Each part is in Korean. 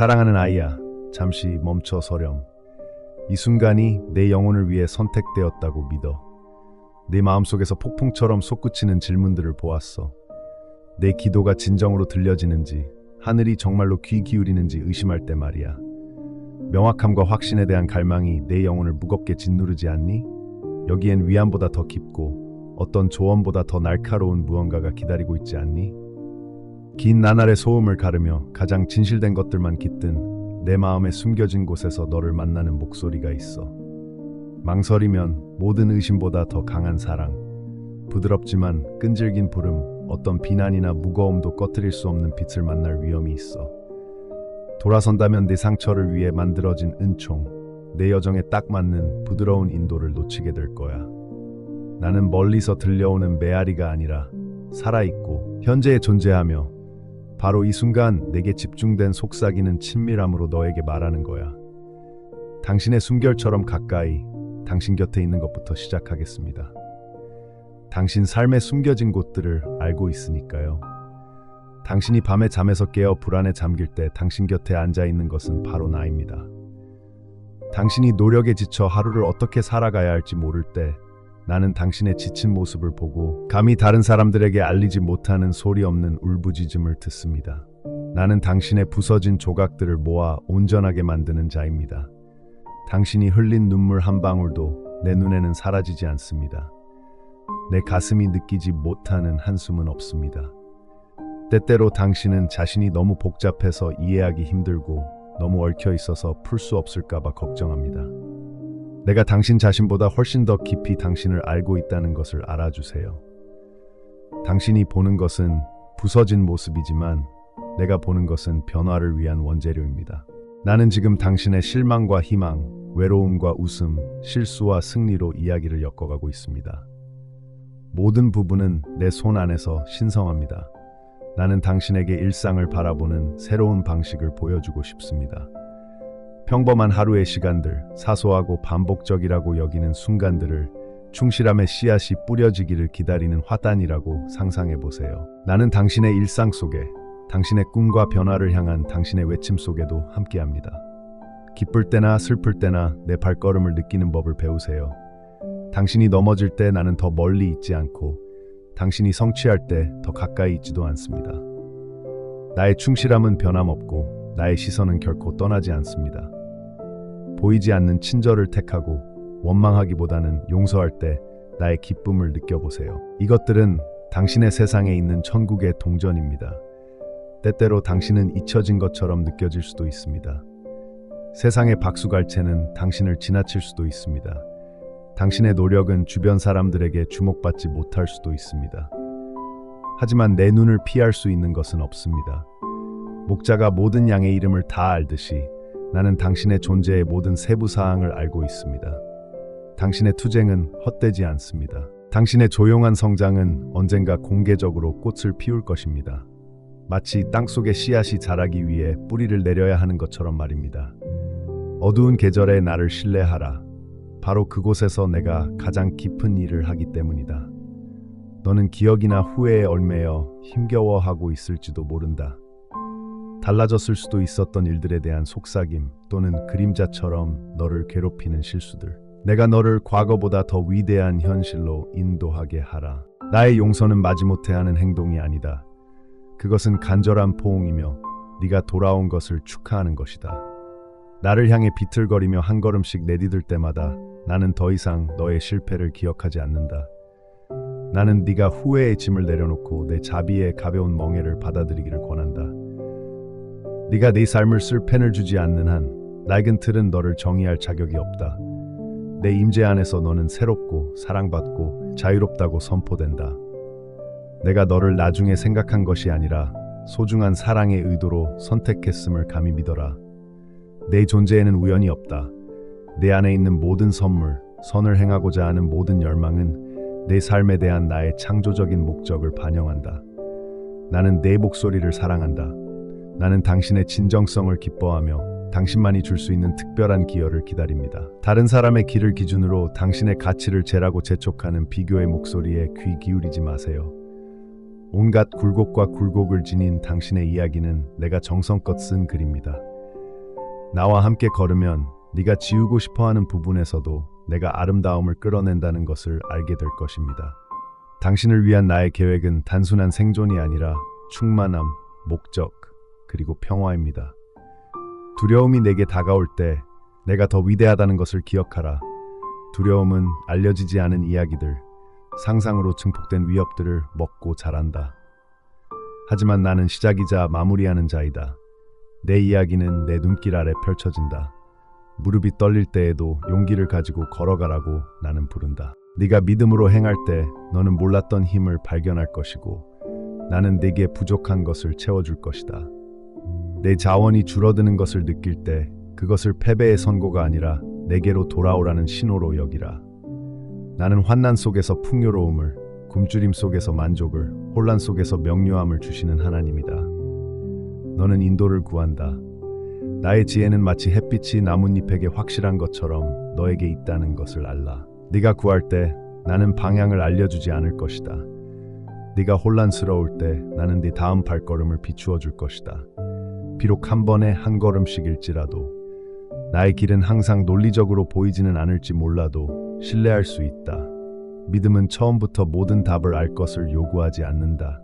사랑하는 아이야, 잠시 멈춰 서렴. 이 순간이 내 영혼을 위해 선택되었다고 믿어. 내 마음속에서 폭풍처럼 솟구치는 질문들을 보았어. 내 기도가 진정으로 들려지는지, 하늘이 정말로 귀 기울이는지 의심할 때 말이야. 명확함과 확신에 대한 갈망이 내 영혼을 무겁게 짓누르지 않니? 여기엔 위안보다 더 깊고 어떤 조언보다 더 날카로운 무언가가 기다리고 있지 않니? 긴 나날의 소음을 가르며 가장 진실된 것들만 깃든 내 마음에 숨겨진 곳에서 너를 만나는 목소리가 있어. 망설이면 모든 의심보다 더 강한 사랑, 부드럽지만 끈질긴 부름, 어떤 비난이나 무거움도 꺼트릴 수 없는 빛을 만날 위험이 있어. 돌아선다면 내 상처를 위해 만들어진 은총, 내 여정에 딱 맞는 부드러운 인도를 놓치게 될 거야. 나는 멀리서 들려오는 메아리가 아니라 살아있고 현재에 존재하며 바로 이 순간 내게 집중된 속삭이는 친밀함으로 너에게 말하는 거야. 당신의 숨결처럼 가까이, 당신 곁에 있는 것부터 시작하겠습니다. 당신 삶의 숨겨진 곳들을 알고 있으니까요. 당신이 밤에 잠에서 깨어 불안에 잠길 때 당신 곁에 앉아 있는 것은 바로 나입니다. 당신이 노력에 지쳐 하루를 어떻게 살아가야 할지 모를 때 나는 당신의 지친 모습을 보고 감히 다른 사람들에게 알리지 못하는 소리 없는 울부짖음을 듣습니다. 나는 당신의 부서진 조각들을 모아 온전하게 만드는 자입니다. 당신이 흘린 눈물 한 방울도 내 눈에는 사라지지 않습니다. 내 가슴이 느끼지 못하는 한숨은 없습니다. 때때로 당신은 자신이 너무 복잡해서 이해하기 힘들고 너무 얽혀 있어서 풀 수 없을까봐 걱정합니다. 내가 당신 자신보다 훨씬 더 깊이 당신을 알고 있다는 것을 알아주세요. 당신이 보는 것은 부서진 모습이지만 내가 보는 것은 변화를 위한 원재료입니다. 나는 지금 당신의 실망과 희망, 외로움과 웃음, 실수와 승리로 이야기를 엮어가고 있습니다. 모든 부분은 내 손 안에서 신성합니다. 나는 당신에게 일상을 바라보는 새로운 방식을 보여주고 싶습니다. 평범한 하루의 시간들, 사소하고 반복적이라고 여기는 순간들을 충실함의 씨앗이 뿌려지기를 기다리는 화단이라고 상상해 보세요. 나는 당신의 일상 속에, 당신의 꿈과 변화를 향한 당신의 외침 속에도 함께합니다. 기쁠 때나 슬플 때나 내 발걸음을 느끼는 법을 배우세요. 당신이 넘어질 때 나는 더 멀리 있지 않고 당신이 성취할 때 더 가까이 있지도 않습니다. 나의 충실함은 변함없고 나의 시선은 결코 떠나지 않습니다. 보이지 않는 친절을 택하고 원망하기보다는 용서할 때 나의 기쁨을 느껴보세요. 이것들은 당신의 세상에 있는 천국의 동전입니다. 때때로 당신은 잊혀진 것처럼 느껴질 수도 있습니다. 세상의 박수갈채는 당신을 지나칠 수도 있습니다. 당신의 노력은 주변 사람들에게 주목받지 못할 수도 있습니다. 하지만 내 눈을 피할 수 있는 것은 없습니다. 목자가 모든 양의 이름을 다 알듯이 나는 당신의 존재의 모든 세부 사항을 알고 있습니다. 당신의 투쟁은 헛되지 않습니다. 당신의 조용한 성장은 언젠가 공개적으로 꽃을 피울 것입니다. 마치 땅속에 씨앗이 자라기 위해 뿌리를 내려야 하는 것처럼 말입니다. 어두운 계절에 나를 신뢰하라. 바로 그곳에서 내가 가장 깊은 일을 하기 때문이다. 너는 기억이나 후회에 얽매여 힘겨워하고 있을지도 모른다. 달라졌을 수도 있었던 일들에 대한 속삭임 또는 그림자처럼 너를 괴롭히는 실수들. 내가 너를 과거보다 더 위대한 현실로 인도하게 하라. 나의 용서는 마지못해 하는 행동이 아니다. 그것은 간절한 포옹이며 네가 돌아온 것을 축하하는 것이다. 나를 향해 비틀거리며 한 걸음씩 내디딜 때마다 나는 더 이상 너의 실패를 기억하지 않는다. 나는 네가 후회의 짐을 내려놓고 내 자비의 가벼운 멍에를 받아들이기를 권한다. 네가 네 삶을 쓸 펜을 주지 않는 한 낡은 틀은 너를 정의할 자격이 없다. 내 임재 안에서 너는 새롭고 사랑받고 자유롭다고 선포된다. 내가 너를 나중에 생각한 것이 아니라 소중한 사랑의 의도로 선택했음을 감히 믿어라. 내 존재에는 우연이 없다. 내 안에 있는 모든 선물, 선을 행하고자 하는 모든 열망은 내 삶에 대한 나의 창조적인 목적을 반영한다. 나는 내 목소리를 사랑한다. 나는 당신의 진정성을 기뻐하며 당신만이 줄 수 있는 특별한 기여를 기다립니다. 다른 사람의 길을 기준으로 당신의 가치를 재라고 재촉하는 비교의 목소리에 귀 기울이지 마세요. 온갖 굴곡과 굴곡을 지닌 당신의 이야기는 내가 정성껏 쓴 글입니다. 나와 함께 걸으면 네가 지우고 싶어하는 부분에서도 내가 아름다움을 끌어낸다는 것을 알게 될 것입니다. 당신을 위한 나의 계획은 단순한 생존이 아니라 충만함, 목적, 그리고 평화입니다. 두려움이 내게 다가올 때 내가 더 위대하다는 것을 기억하라. 두려움은 알려지지 않은 이야기들, 상상으로 증폭된 위협들을 먹고 자란다. 하지만 나는 시작이자 마무리하는 자이다. 내 이야기는 내 눈길 아래 펼쳐진다. 무릎이 떨릴 때에도 용기를 가지고 걸어가라고 나는 부른다. 네가 믿음으로 행할 때 너는 몰랐던 힘을 발견할 것이고 나는 네게 부족한 것을 채워줄 것이다. 내 자원이 줄어드는 것을 느낄 때 그것을 패배의 선고가 아니라 내게로 돌아오라는 신호로 여기라. 나는 환난 속에서 풍요로움을, 굶주림 속에서 만족을, 혼란 속에서 명료함을 주시는 하나님이다. 너는 인도를 구한다. 나의 지혜는 마치 햇빛이 나뭇잎에게 확실한 것처럼 너에게 있다는 것을 알라. 네가 구할 때 나는 방향을 알려주지 않을 것이다. 네가 혼란스러울 때 나는 네 다음 발걸음을 비추어 줄 것이다. 비록 한 번에 한 걸음씩일지라도 나의 길은 항상 논리적으로 보이지는 않을지 몰라도 신뢰할 수 있다. 믿음은 처음부터 모든 답을 알 것을 요구하지 않는다.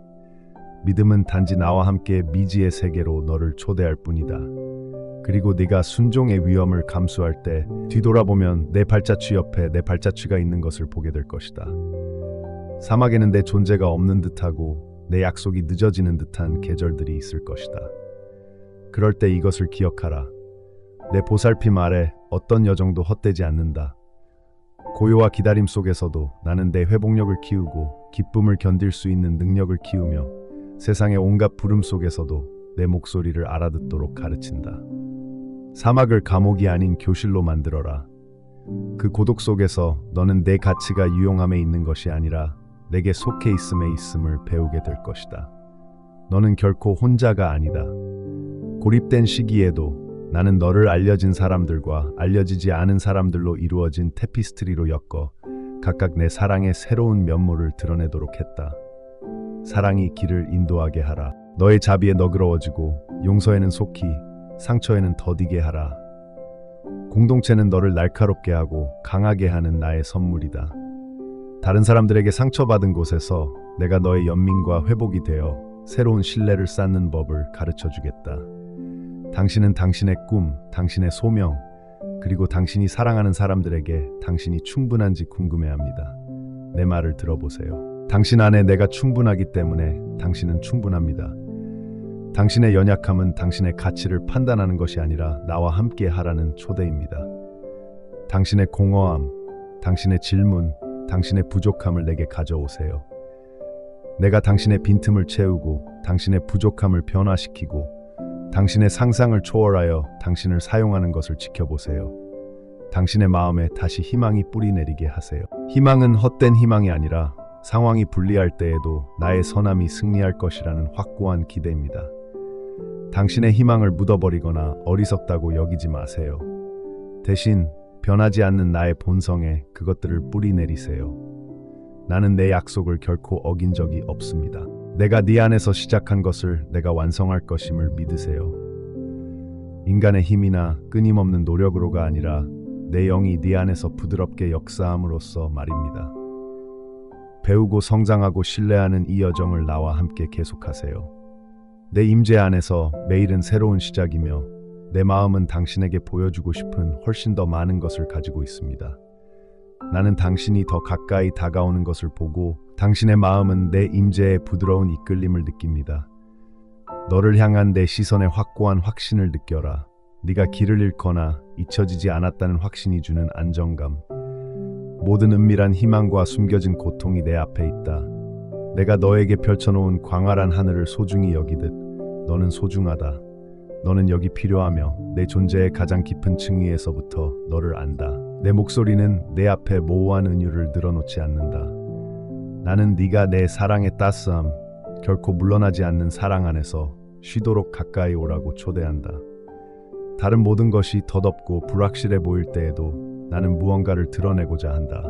믿음은 단지 나와 함께 미지의 세계로 너를 초대할 뿐이다. 그리고 네가 순종의 위험을 감수할 때 뒤돌아보면 내 발자취 옆에 내 발자취가 있는 것을 보게 될 것이다. 사막에는 내 존재가 없는 듯하고 내 약속이 늦어지는 듯한 계절들이 있을 것이다. 그럴 때 이것을 기억하라. 내 보살핌 아래 어떤 여정도 헛되지 않는다. 고요와 기다림 속에서도 나는 내 회복력을 키우고 기쁨을 견딜 수 있는 능력을 키우며 세상의 온갖 부름 속에서도 내 목소리를 알아듣도록 가르친다. 사막을 감옥이 아닌 교실로 만들어라. 그 고독 속에서 너는 내 가치가 유용함에 있는 것이 아니라 내게 속해 있음을 배우게 될 것이다. 너는 결코 혼자가 아니다. 고립된 시기에도 나는 너를 알려진 사람들과 알려지지 않은 사람들로 이루어진 테피스트리로 엮어 각각 내 사랑의 새로운 면모를 드러내도록 했다. 사랑이 길을 인도하게 하라. 너의 자비에 너그러워지고 용서에는 속히, 상처에는 더디게 하라. 공동체는 너를 날카롭게 하고 강하게 하는 나의 선물이다. 다른 사람들에게 상처받은 곳에서 내가 너의 연민과 회복이 되어 새로운 신뢰를 쌓는 법을 가르쳐 주겠다. 당신은 당신의 꿈, 당신의 소명, 그리고 당신이 사랑하는 사람들에게 당신이 충분한지 궁금해합니다. 내 말을 들어보세요. 당신 안에 내가 충분하기 때문에 당신은 충분합니다. 당신의 연약함은 당신의 가치를 판단하는 것이 아니라 나와 함께 하라는 초대입니다. 당신의 공허함, 당신의 질문, 당신의 부족함을 내게 가져오세요. 내가 당신의 빈틈을 채우고 당신의 부족함을 변화시키고 당신의 상상을 초월하여 당신을 사용하는 것을 지켜보세요. 당신의 마음에 다시 희망이 뿌리내리게 하세요. 희망은 헛된 희망이 아니라 상황이 불리할 때에도 나의 선함이 승리할 것이라는 확고한 기대입니다. 당신의 희망을 묻어버리거나 어리석다고 여기지 마세요. 대신 변하지 않는 나의 본성에 그것들을 뿌리내리세요. 나는 내 약속을 결코 어긴 적이 없습니다. 내가 네 안에서 시작한 것을 내가 완성할 것임을 믿으세요. 인간의 힘이나 끊임없는 노력으로가 아니라 내 영이 네 안에서 부드럽게 역사함으로써 말입니다. 배우고 성장하고 신뢰하는 이 여정을 나와 함께 계속하세요. 내 임재 안에서 매일은 새로운 시작이며 내 마음은 당신에게 보여주고 싶은 훨씬 더 많은 것을 가지고 있습니다. 나는 당신이 더 가까이 다가오는 것을 보고 당신의 마음은 내 임재의 부드러운 이끌림을 느낍니다. 너를 향한 내 시선의 확고한 확신을 느껴라. 네가 길을 잃거나 잊혀지지 않았다는 확신이 주는 안정감. 모든 은밀한 희망과 숨겨진 고통이 내 앞에 있다. 내가 너에게 펼쳐놓은 광활한 하늘을 소중히 여기듯 너는 소중하다. 너는 여기 필요하며 내 존재의 가장 깊은 층위에서부터 너를 안다. 내 목소리는 내 앞에 모호한 은유를 늘어놓지 않는다. 나는 네가 내 사랑의 따스함, 결코 물러나지 않는 사랑 안에서 쉬도록 가까이 오라고 초대한다. 다른 모든 것이 덧없고 불확실해 보일 때에도 나는 무언가를 드러내고자 한다.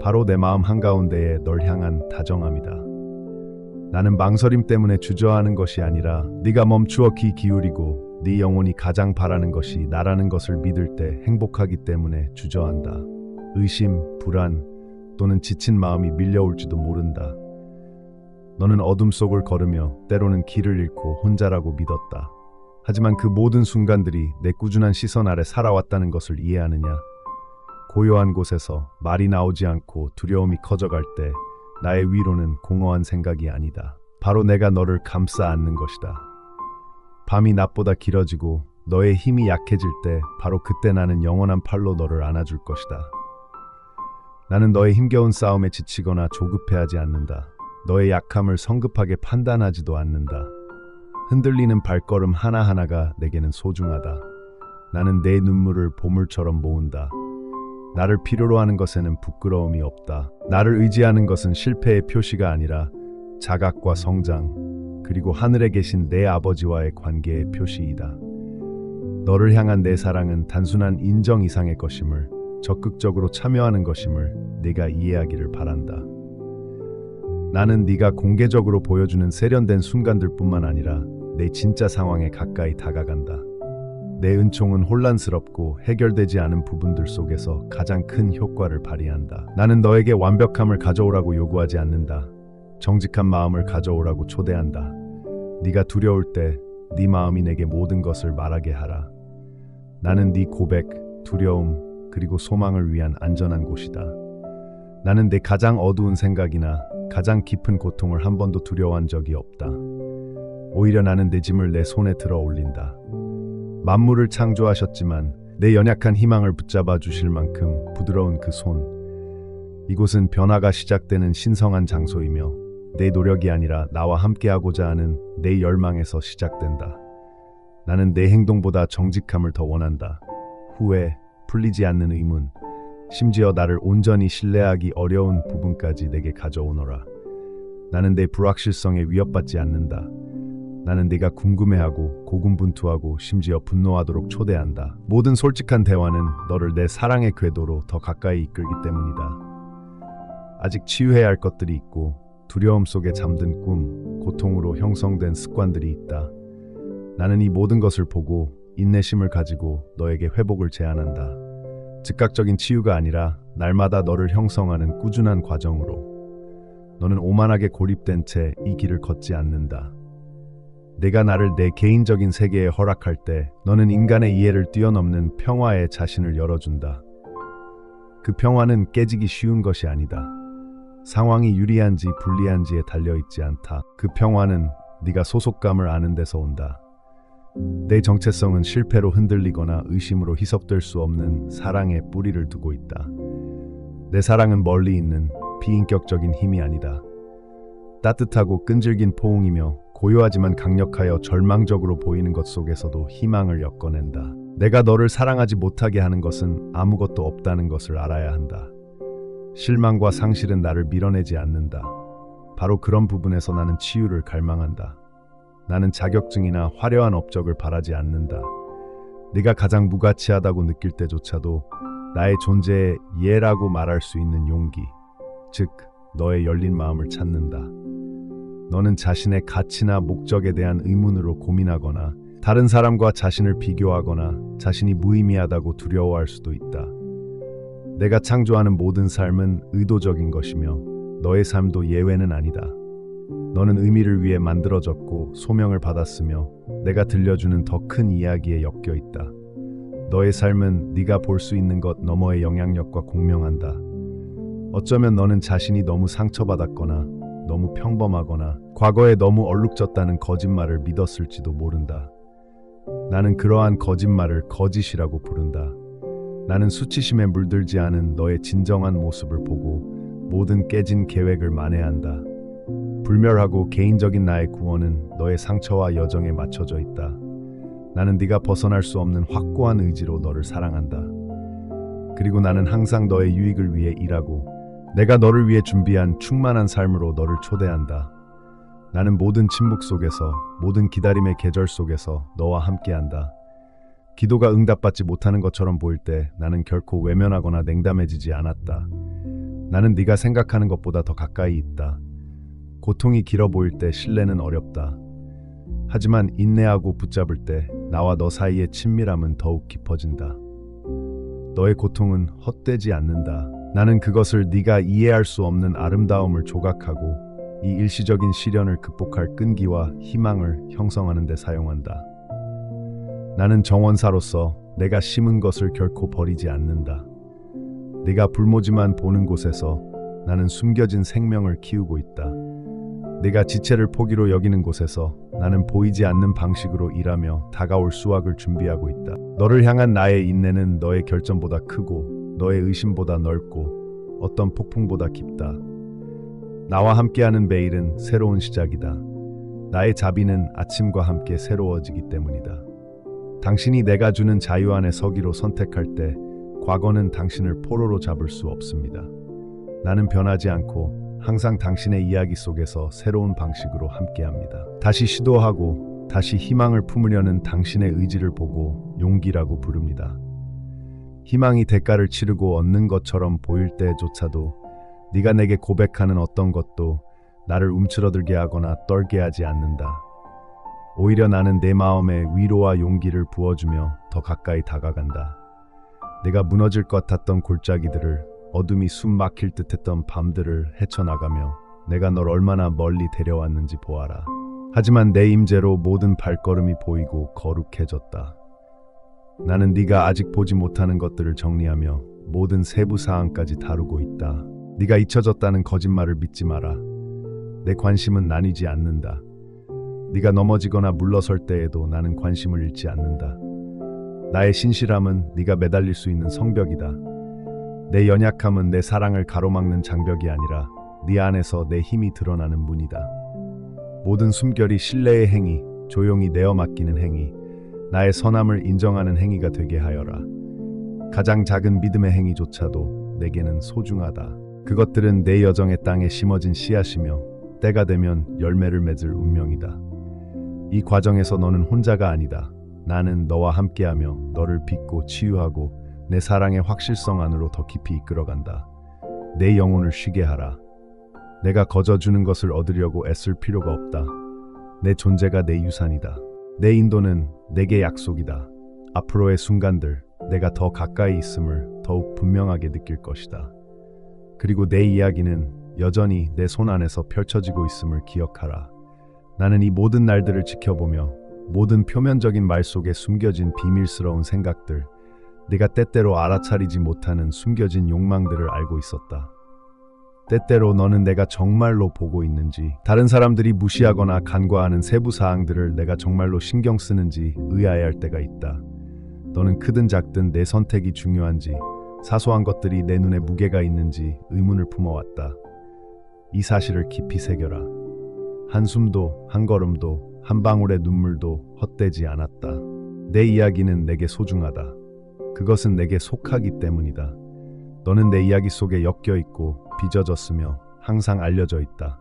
바로 내 마음 한가운데에 널 향한 다정함이다. 나는 망설임 때문에 주저하는 것이 아니라 네가 멈추어 귀 기울이고 네 영혼이 가장 바라는 것이 나라는 것을 믿을 때 행복하기 때문에 주저한다. 의심, 불안 또는 지친 마음이 밀려올지도 모른다. 너는 어둠 속을 걸으며 때로는 길을 잃고 혼자라고 믿었다. 하지만 그 모든 순간들이 내 꾸준한 시선 아래 살아왔다는 것을 이해하느냐? 고요한 곳에서 말이 나오지 않고 두려움이 커져갈 때 나의 위로는 공허한 생각이 아니다. 바로 내가 너를 감싸 안는 것이다. 밤이 낮보다 길어지고 너의 힘이 약해질 때 바로 그때 나는 영원한 팔로 너를 안아줄 것이다. 나는 너의 힘겨운 싸움에 지치거나 조급해하지 않는다. 너의 약함을 성급하게 판단하지도 않는다. 흔들리는 발걸음 하나하나가 내게는 소중하다. 나는 내 눈물을 보물처럼 모은다. 나를 필요로 하는 것에는 부끄러움이 없다. 나를 의지하는 것은 실패의 표시가 아니라 자각과 성장, 그리고 하늘에 계신 내 아버지와의 관계의 표시이다. 너를 향한 내 사랑은 단순한 인정 이상의 것임을, 적극적으로 참여하는 것임을 네가 이해하기를 바란다. 나는 네가 공개적으로 보여주는 세련된 순간들뿐만 아니라 내 진짜 상황에 가까이 다가간다. 내 은총은 혼란스럽고 해결되지 않은 부분들 속에서 가장 큰 효과를 발휘한다. 나는 너에게 완벽함을 가져오라고 요구하지 않는다. 정직한 마음을 가져오라고 초대한다. 네가 두려울 때 네 마음이 내게 모든 것을 말하게 하라. 나는 네 고백, 두려움, 그리고 소망을 위한 안전한 곳이다. 나는 내 가장 어두운 생각이나 가장 깊은 고통을 한 번도 두려워한 적이 없다. 오히려 나는 내 짐을 내 손에 들어 올린다. 만물을 창조하셨지만 내 연약한 희망을 붙잡아 주실 만큼 부드러운 그 손. 이곳은 변화가 시작되는 신성한 장소이며 내 노력이 아니라 나와 함께하고자 하는 내 열망에서 시작된다. 나는 내 행동보다 정직함을 더 원한다. 후회, 풀리지 않는 의문, 심지어 나를 온전히 신뢰하기 어려운 부분까지 내게 가져오너라. 나는 내 불확실성에 위협받지 않는다. 나는 네가 궁금해하고 고군분투하고 심지어 분노하도록 초대한다. 모든 솔직한 대화는 너를 내 사랑의 궤도로 더 가까이 이끌기 때문이다. 아직 치유해야 할 것들이 있고 두려움 속에 잠든 꿈, 고통으로 형성된 습관들이 있다. 나는 이 모든 것을 보고 인내심을 가지고 너에게 회복을 제안한다. 즉각적인 치유가 아니라 날마다 너를 형성하는 꾸준한 과정으로. 너는 오만하게 고립된 채 이 길을 걷지 않는다. 내가 나를 내 개인적인 세계에 허락할 때 너는 인간의 이해를 뛰어넘는 평화의 자신을 열어준다. 그 평화는 깨지기 쉬운 것이 아니다. 상황이 유리한지 불리한지에 달려있지 않다. 그 평화는 네가 소속감을 아는 데서 온다. 내 정체성은 실패로 흔들리거나 의심으로 희석될 수 없는 사랑의 뿌리를 두고 있다. 내 사랑은 멀리 있는 비인격적인 힘이 아니다. 따뜻하고 끈질긴 포옹이며 고요하지만 강력하여 절망적으로 보이는 것 속에서도 희망을 엮어낸다. 내가 너를 사랑하지 못하게 하는 것은 아무것도 없다는 것을 알아야 한다. 실망과 상실은 나를 밀어내지 않는다. 바로 그런 부분에서 나는 치유를 갈망한다. 나는 자격증이나 화려한 업적을 바라지 않는다. 네가 가장 무가치하다고 느낄 때조차도 나의 존재에 예라고 말할 수 있는 용기, 즉 너의 열린 마음을 찾는다. 너는 자신의 가치나 목적에 대한 의문으로 고민하거나 다른 사람과 자신을 비교하거나 자신이 무의미하다고 두려워할 수도 있다. 내가 창조하는 모든 삶은 의도적인 것이며 너의 삶도 예외는 아니다. 너는 의미를 위해 만들어졌고 소명을 받았으며 내가 들려주는 더 큰 이야기에 엮여 있다. 너의 삶은 네가 볼 수 있는 것 너머의 영향력과 공명한다. 어쩌면 너는 자신이 너무 상처받았거나 너무 평범하거나 과거에 너무 얼룩졌다는 거짓말을 믿었을지도 모른다. 나는 그러한 거짓말을 거짓이라고 부른다. 나는 수치심에 물들지 않은 너의 진정한 모습을 보고 모든 깨진 계획을 만회한다. 불멸하고 개인적인 나의 구원은 너의 상처와 여정에 맞춰져 있다. 나는 네가 벗어날 수 없는 확고한 의지로 너를 사랑한다. 그리고 나는 항상 너의 유익을 위해 일하고 내가 너를 위해 준비한 충만한 삶으로 너를 초대한다. 나는 모든 침묵 속에서, 모든 기다림의 계절 속에서 너와 함께한다. 기도가 응답받지 못하는 것처럼 보일 때 나는 결코 외면하거나 냉담해지지 않았다. 나는 네가 생각하는 것보다 더 가까이 있다. 고통이 길어 보일 때 신뢰는 어렵다. 하지만 인내하고 붙잡을 때 나와 너 사이의 친밀함은 더욱 깊어진다. 너의 고통은 헛되지 않는다. 나는 그것을 네가 이해할 수 없는 아름다움을 조각하고 이 일시적인 시련을 극복할 끈기와 희망을 형성하는 데 사용한다. 나는 정원사로서 내가 심은 것을 결코 버리지 않는다. 네가 불모지만 보는 곳에서 나는 숨겨진 생명을 키우고 있다. 네가 지체를 포기로 여기는 곳에서 나는 보이지 않는 방식으로 일하며 다가올 수확을 준비하고 있다. 너를 향한 나의 인내는 너의 결점보다 크고 너의 의심보다 넓고 어떤 폭풍보다 깊다. 나와 함께하는 매일은 새로운 시작이다. 나의 자비는 아침과 함께 새로워지기 때문이다. 당신이 내가 주는 자유 안에 서기로 선택할 때 과거는 당신을 포로로 잡을 수 없습니다. 나는 변하지 않고 항상 당신의 이야기 속에서 새로운 방식으로 함께합니다. 다시 시도하고 다시 희망을 품으려는 당신의 의지를 보고 용기라고 부릅니다. 희망이 대가를 치르고 얻는 것처럼 보일 때조차도 네가 내게 고백하는 어떤 것도 나를 움츠러들게 하거나 떨게 하지 않는다. 오히려 나는 내 마음에 위로와 용기를 부어주며 더 가까이 다가간다. 내가 무너질 것 같았던 골짜기들을, 어둠이 숨 막힐 듯했던 밤들을 헤쳐나가며 내가 널 얼마나 멀리 데려왔는지 보아라. 하지만 내 임재로 모든 발걸음이 보이고 거룩해졌다. 나는 네가 아직 보지 못하는 것들을 정리하며 모든 세부 사항까지 다루고 있다. 네가 잊혀졌다는 거짓말을 믿지 마라. 내 관심은 나뉘지 않는다. 네가 넘어지거나 물러설 때에도 나는 관심을 잃지 않는다. 나의 신실함은 네가 매달릴 수 있는 성벽이다. 내 연약함은 내 사랑을 가로막는 장벽이 아니라 네 안에서 내 힘이 드러나는 문이다. 모든 숨결이 신뢰의 행위, 조용히 내어 맡기는 행위, 나의 선함을 인정하는 행위가 되게 하여라. 가장 작은 믿음의 행위조차도 내게는 소중하다. 그것들은 내 여정의 땅에 심어진 씨앗이며 때가 되면 열매를 맺을 운명이다. 이 과정에서 너는 혼자가 아니다. 나는 너와 함께하며 너를 빚고 치유하고 내 사랑의 확실성 안으로 더 깊이 이끌어간다. 내 영혼을 쉬게 하라. 내가 거저주는 것을 얻으려고 애쓸 필요가 없다. 내 존재가 내 유산이다. 내 인도는 내게 약속이다. 앞으로의 순간들, 내가 더 가까이 있음을 더욱 분명하게 느낄 것이다. 그리고 내 이야기는 여전히 내 손 안에서 펼쳐지고 있음을 기억하라. 나는 이 모든 날들을 지켜보며 모든 표면적인 말 속에 숨겨진 비밀스러운 생각들, 네가 때때로 알아차리지 못하는 숨겨진 욕망들을 알고 있었다. 때때로 너는 내가 정말로 보고 있는지, 다른 사람들이 무시하거나 간과하는 세부 사항들을 내가 정말로 신경 쓰는지 의아해할 때가 있다. 너는 크든 작든 내 선택이 중요한지, 사소한 것들이 내 눈에 무게가 있는지 의문을 품어왔다. 이 사실을 깊이 새겨라. 한숨도, 한 걸음도, 한 방울의 눈물도 헛되지 않았다. 내 이야기는 내게 소중하다. 그것은 내게 속하기 때문이다. 너는 내 이야기 속에 엮여 있고 빚어졌으며 항상 알려져 있다.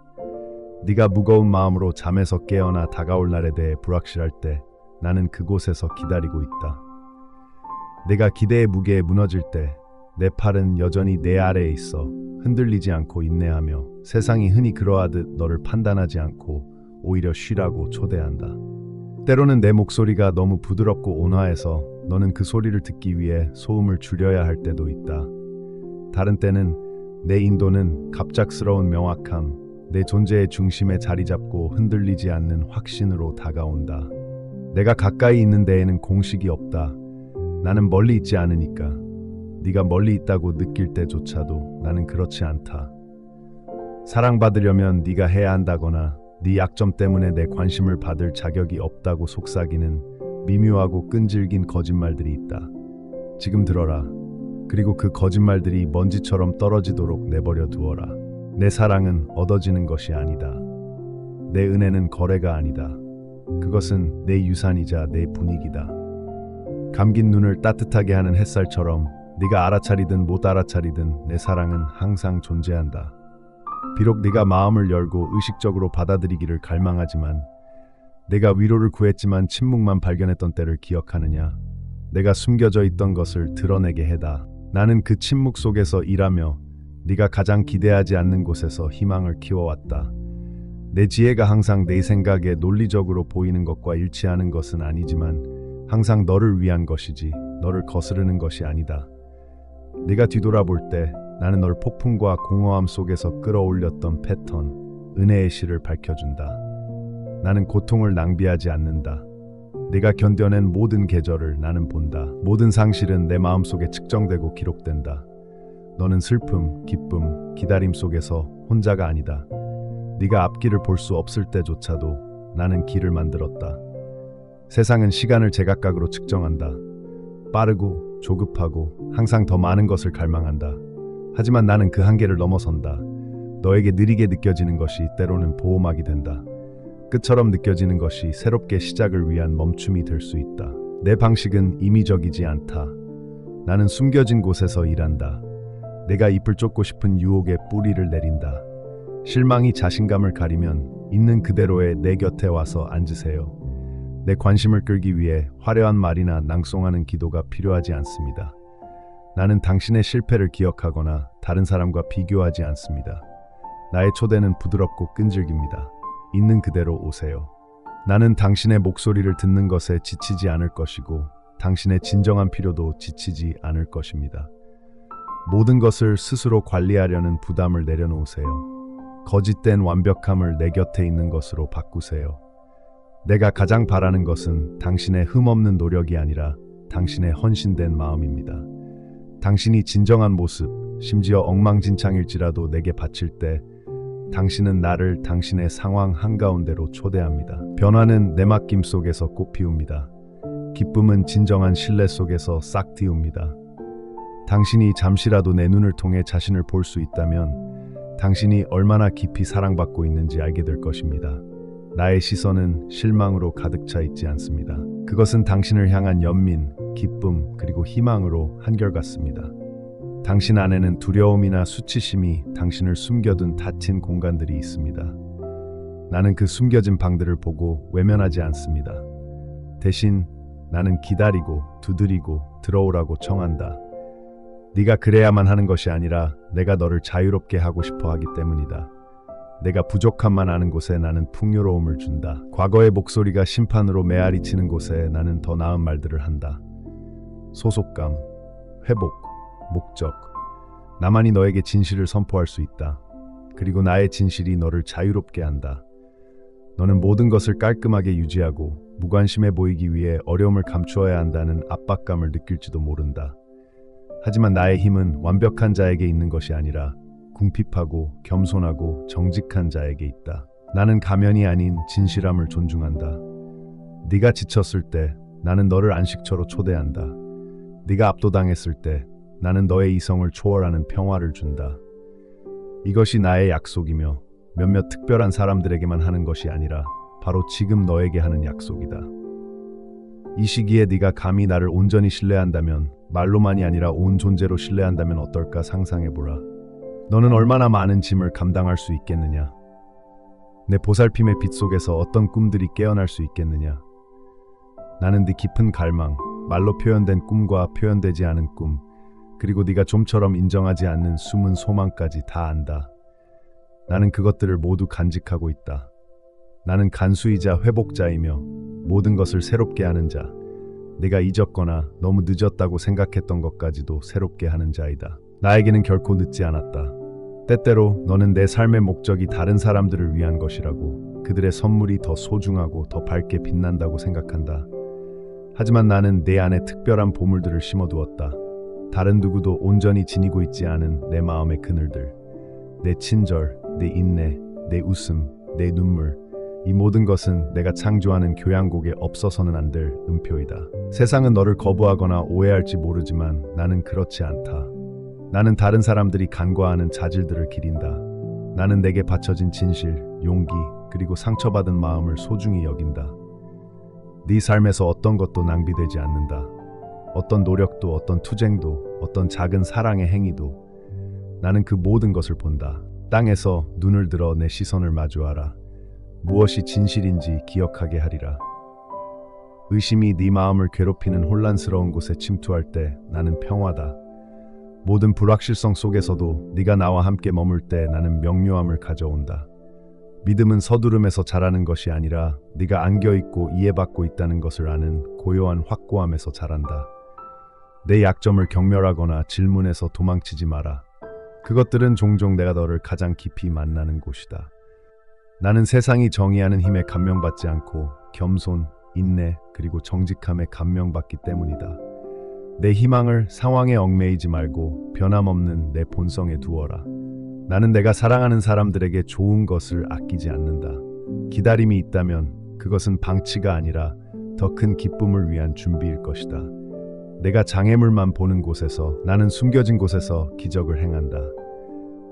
네가 무거운 마음으로 잠에서 깨어나 다가올 날에 대해 불확실할 때 나는 그곳에서 기다리고 있다. 내가 기대의 무게에 무너질 때 내 팔은 여전히 내 아래에 있어 흔들리지 않고 인내하며 세상이 흔히 그러하듯 너를 판단하지 않고 오히려 쉬라고 초대한다. 때로는 내 목소리가 너무 부드럽고 온화해서 너는 그 소리를 듣기 위해 소음을 줄여야 할 때도 있다. 다른 때는 내 인도는 갑작스러운 명확함, 내 존재의 중심에 자리 잡고 흔들리지 않는 확신으로 다가온다. 내가 가까이 있는 데에는 공식이 없다. 나는 멀리 있지 않으니까. 네가 멀리 있다고 느낄 때조차도 나는 그렇지 않다. 사랑받으려면 네가 해야 한다거나 네 약점 때문에 내 관심을 받을 자격이 없다고 속삭이는 미묘하고 끈질긴 거짓말들이 있다. 지금 들어라. 그리고 그 거짓말들이 먼지처럼 떨어지도록 내버려 두어라. 내 사랑은 얻어지는 것이 아니다. 내 은혜는 거래가 아니다. 그것은 내 유산이자 내 분위기다. 감긴 눈을 따뜻하게 하는 햇살처럼 네가 알아차리든 못 알아차리든 내 사랑은 항상 존재한다. 비록 네가 마음을 열고 의식적으로 받아들이기를 갈망하지만, 내가 위로를 구했지만 침묵만 발견했던 때를 기억하느냐? 내가 숨겨져 있던 것을 드러내게 해다. 나는 그 침묵 속에서 일하며 네가 가장 기대하지 않는 곳에서 희망을 키워왔다. 내 지혜가 항상 내 생각에 논리적으로 보이는 것과 일치하는 것은 아니지만 항상 너를 위한 것이지 너를 거스르는 것이 아니다. 네가 뒤돌아볼 때 나는 널 폭풍과 공허함 속에서 끌어올렸던 패턴, 은혜의 실을 밝혀준다. 나는 고통을 낭비하지 않는다. 네가 견뎌낸 모든 계절을 나는 본다. 모든 상실은 내 마음속에 측정되고 기록된다. 너는 슬픔, 기쁨, 기다림 속에서 혼자가 아니다. 네가 앞길을 볼 수 없을 때조차도 나는 길을 만들었다. 세상은 시간을 제각각으로 측정한다. 빠르고 조급하고 항상 더 많은 것을 갈망한다. 하지만 나는 그 한계를 넘어선다. 너에게 느리게 느껴지는 것이 때로는 보호막이 된다. 끝처럼 느껴지는 것이 새롭게 시작을 위한 멈춤이 될 수 있다. 내 방식은 임의적이지 않다. 나는 숨겨진 곳에서 일한다. 내가 잎을 쫓고 싶은 유혹에 뿌리를 내린다. 실망이 자신감을 가리면 있는 그대로의 내 곁에 와서 앉으세요. 내 관심을 끌기 위해 화려한 말이나 낭송하는 기도가 필요하지 않습니다. 나는 당신의 실패를 기억하거나 다른 사람과 비교하지 않습니다. 나의 초대는 부드럽고 끈질깁니다. 있는 그대로 오세요. 나는 당신의 목소리를 듣는 것에 지치지 않을 것이고 당신의 진정한 필요도 지치지 않을 것입니다. 모든 것을 스스로 관리하려는 부담을 내려놓으세요. 거짓된 완벽함을 내 곁에 있는 것으로 바꾸세요. 내가 가장 바라는 것은 당신의 흠없는 노력이 아니라 당신의 헌신된 마음입니다. 당신이 진정한 모습, 심지어 엉망진창일지라도 내게 바칠 때 당신은 나를 당신의 상황 한가운데로 초대합니다. 변화는 내 맡김 속에서 꽃 피웁니다. 기쁨은 진정한 신뢰 속에서 싹 틔웁니다. 당신이 잠시라도 내 눈을 통해 자신을 볼 수 있다면 당신이 얼마나 깊이 사랑받고 있는지 알게 될 것입니다. 나의 시선은 실망으로 가득 차 있지 않습니다. 그것은 당신을 향한 연민, 기쁨, 그리고 희망으로 한결같습니다. 당신 안에는 두려움이나 수치심이 당신을 숨겨둔 닫힌 공간들이 있습니다. 나는 그 숨겨진 방들을 보고 외면하지 않습니다. 대신 나는 기다리고 두드리고 들어오라고 청한다. 네가 그래야만 하는 것이 아니라 내가 너를 자유롭게 하고 싶어 하기 때문이다. 내가 부족함만 아는 곳에 나는 풍요로움을 준다. 과거의 목소리가 심판으로 메아리 치는 곳에 나는 더 나은 말들을 한다. 소속감, 회복, 목적. 나만이 너에게 진실을 선포할 수 있다. 그리고 나의 진실이 너를 자유롭게 한다. 너는 모든 것을 깔끔하게 유지하고 무관심해 보이기 위해 어려움을 감추어야 한다는 압박감을 느낄지도 모른다. 하지만 나의 힘은 완벽한 자에게 있는 것이 아니라 궁핍하고 겸손하고 정직한 자에게 있다. 나는 가면이 아닌 진실함을 존중한다. 네가 지쳤을 때 나는 너를 안식처로 초대한다. 네가 압도당했을 때 나는 너의 이성을 초월하는 평화를 준다. 이것이 나의 약속이며 몇몇 특별한 사람들에게만 하는 것이 아니라 바로 지금 너에게 하는 약속이다. 이 시기에 네가 감히 나를 온전히 신뢰한다면, 말로만이 아니라 온 존재로 신뢰한다면 어떨까 상상해보라. 너는 얼마나 많은 짐을 감당할 수 있겠느냐? 내 보살핌의 빛 속에서 어떤 꿈들이 깨어날 수 있겠느냐? 나는 네 깊은 갈망, 말로 표현된 꿈과 표현되지 않은 꿈, 그리고 네가 좀처럼 인정하지 않는 숨은 소망까지 다 안다. 나는 그것들을 모두 간직하고 있다. 나는 간수이자 회복자이며 모든 것을 새롭게 하는 자, 내가 잊었거나 너무 늦었다고 생각했던 것까지도 새롭게 하는 자이다. 나에게는 결코 늦지 않았다. 때때로 너는 내 삶의 목적이 다른 사람들을 위한 것이라고, 그들의 선물이 더 소중하고 더 밝게 빛난다고 생각한다. 하지만 나는 내 안에 특별한 보물들을 심어두었다. 다른 누구도 온전히 지니고 있지 않은 내 마음의 그늘들. 내 친절, 내 인내, 내 웃음, 내 눈물, 이 모든 것은 내가 창조하는 교향곡에 없어서는 안 될 음표이다. 세상은 너를 거부하거나 오해할지 모르지만 나는 그렇지 않다. 나는 다른 사람들이 간과하는 자질들을 기린다. 나는 내게 바쳐진 진실, 용기, 그리고 상처받은 마음을 소중히 여긴다. 네 삶에서 어떤 것도 낭비되지 않는다. 어떤 노력도, 어떤 투쟁도, 어떤 작은 사랑의 행위도 나는 그 모든 것을 본다. 땅에서 눈을 들어 내 시선을 마주하라. 무엇이 진실인지 기억하게 하리라. 의심이 네 마음을 괴롭히는 혼란스러운 곳에 침투할 때 나는 평화다. 모든 불확실성 속에서도 네가 나와 함께 머물 때 나는 명료함을 가져온다. 믿음은 서두름에서 자라는 것이 아니라 네가 안겨있고 이해받고 있다는 것을 아는 고요한 확고함에서 자란다. 내 약점을 경멸하거나 질문해서 도망치지 마라. 그것들은 종종 내가 너를 가장 깊이 만나는 곳이다. 나는 세상이 정의하는 힘에 감명받지 않고 겸손, 인내, 그리고 정직함에 감명받기 때문이다. 내 희망을 상황에 얽매이지 말고 변함없는 내 본성에 두어라. 나는 내가 사랑하는 사람들에게 좋은 것을 아끼지 않는다. 기다림이 있다면 그것은 방치가 아니라 더 큰 기쁨을 위한 준비일 것이다. 내가 장애물만 보는 곳에서 나는 숨겨진 곳에서 기적을 행한다.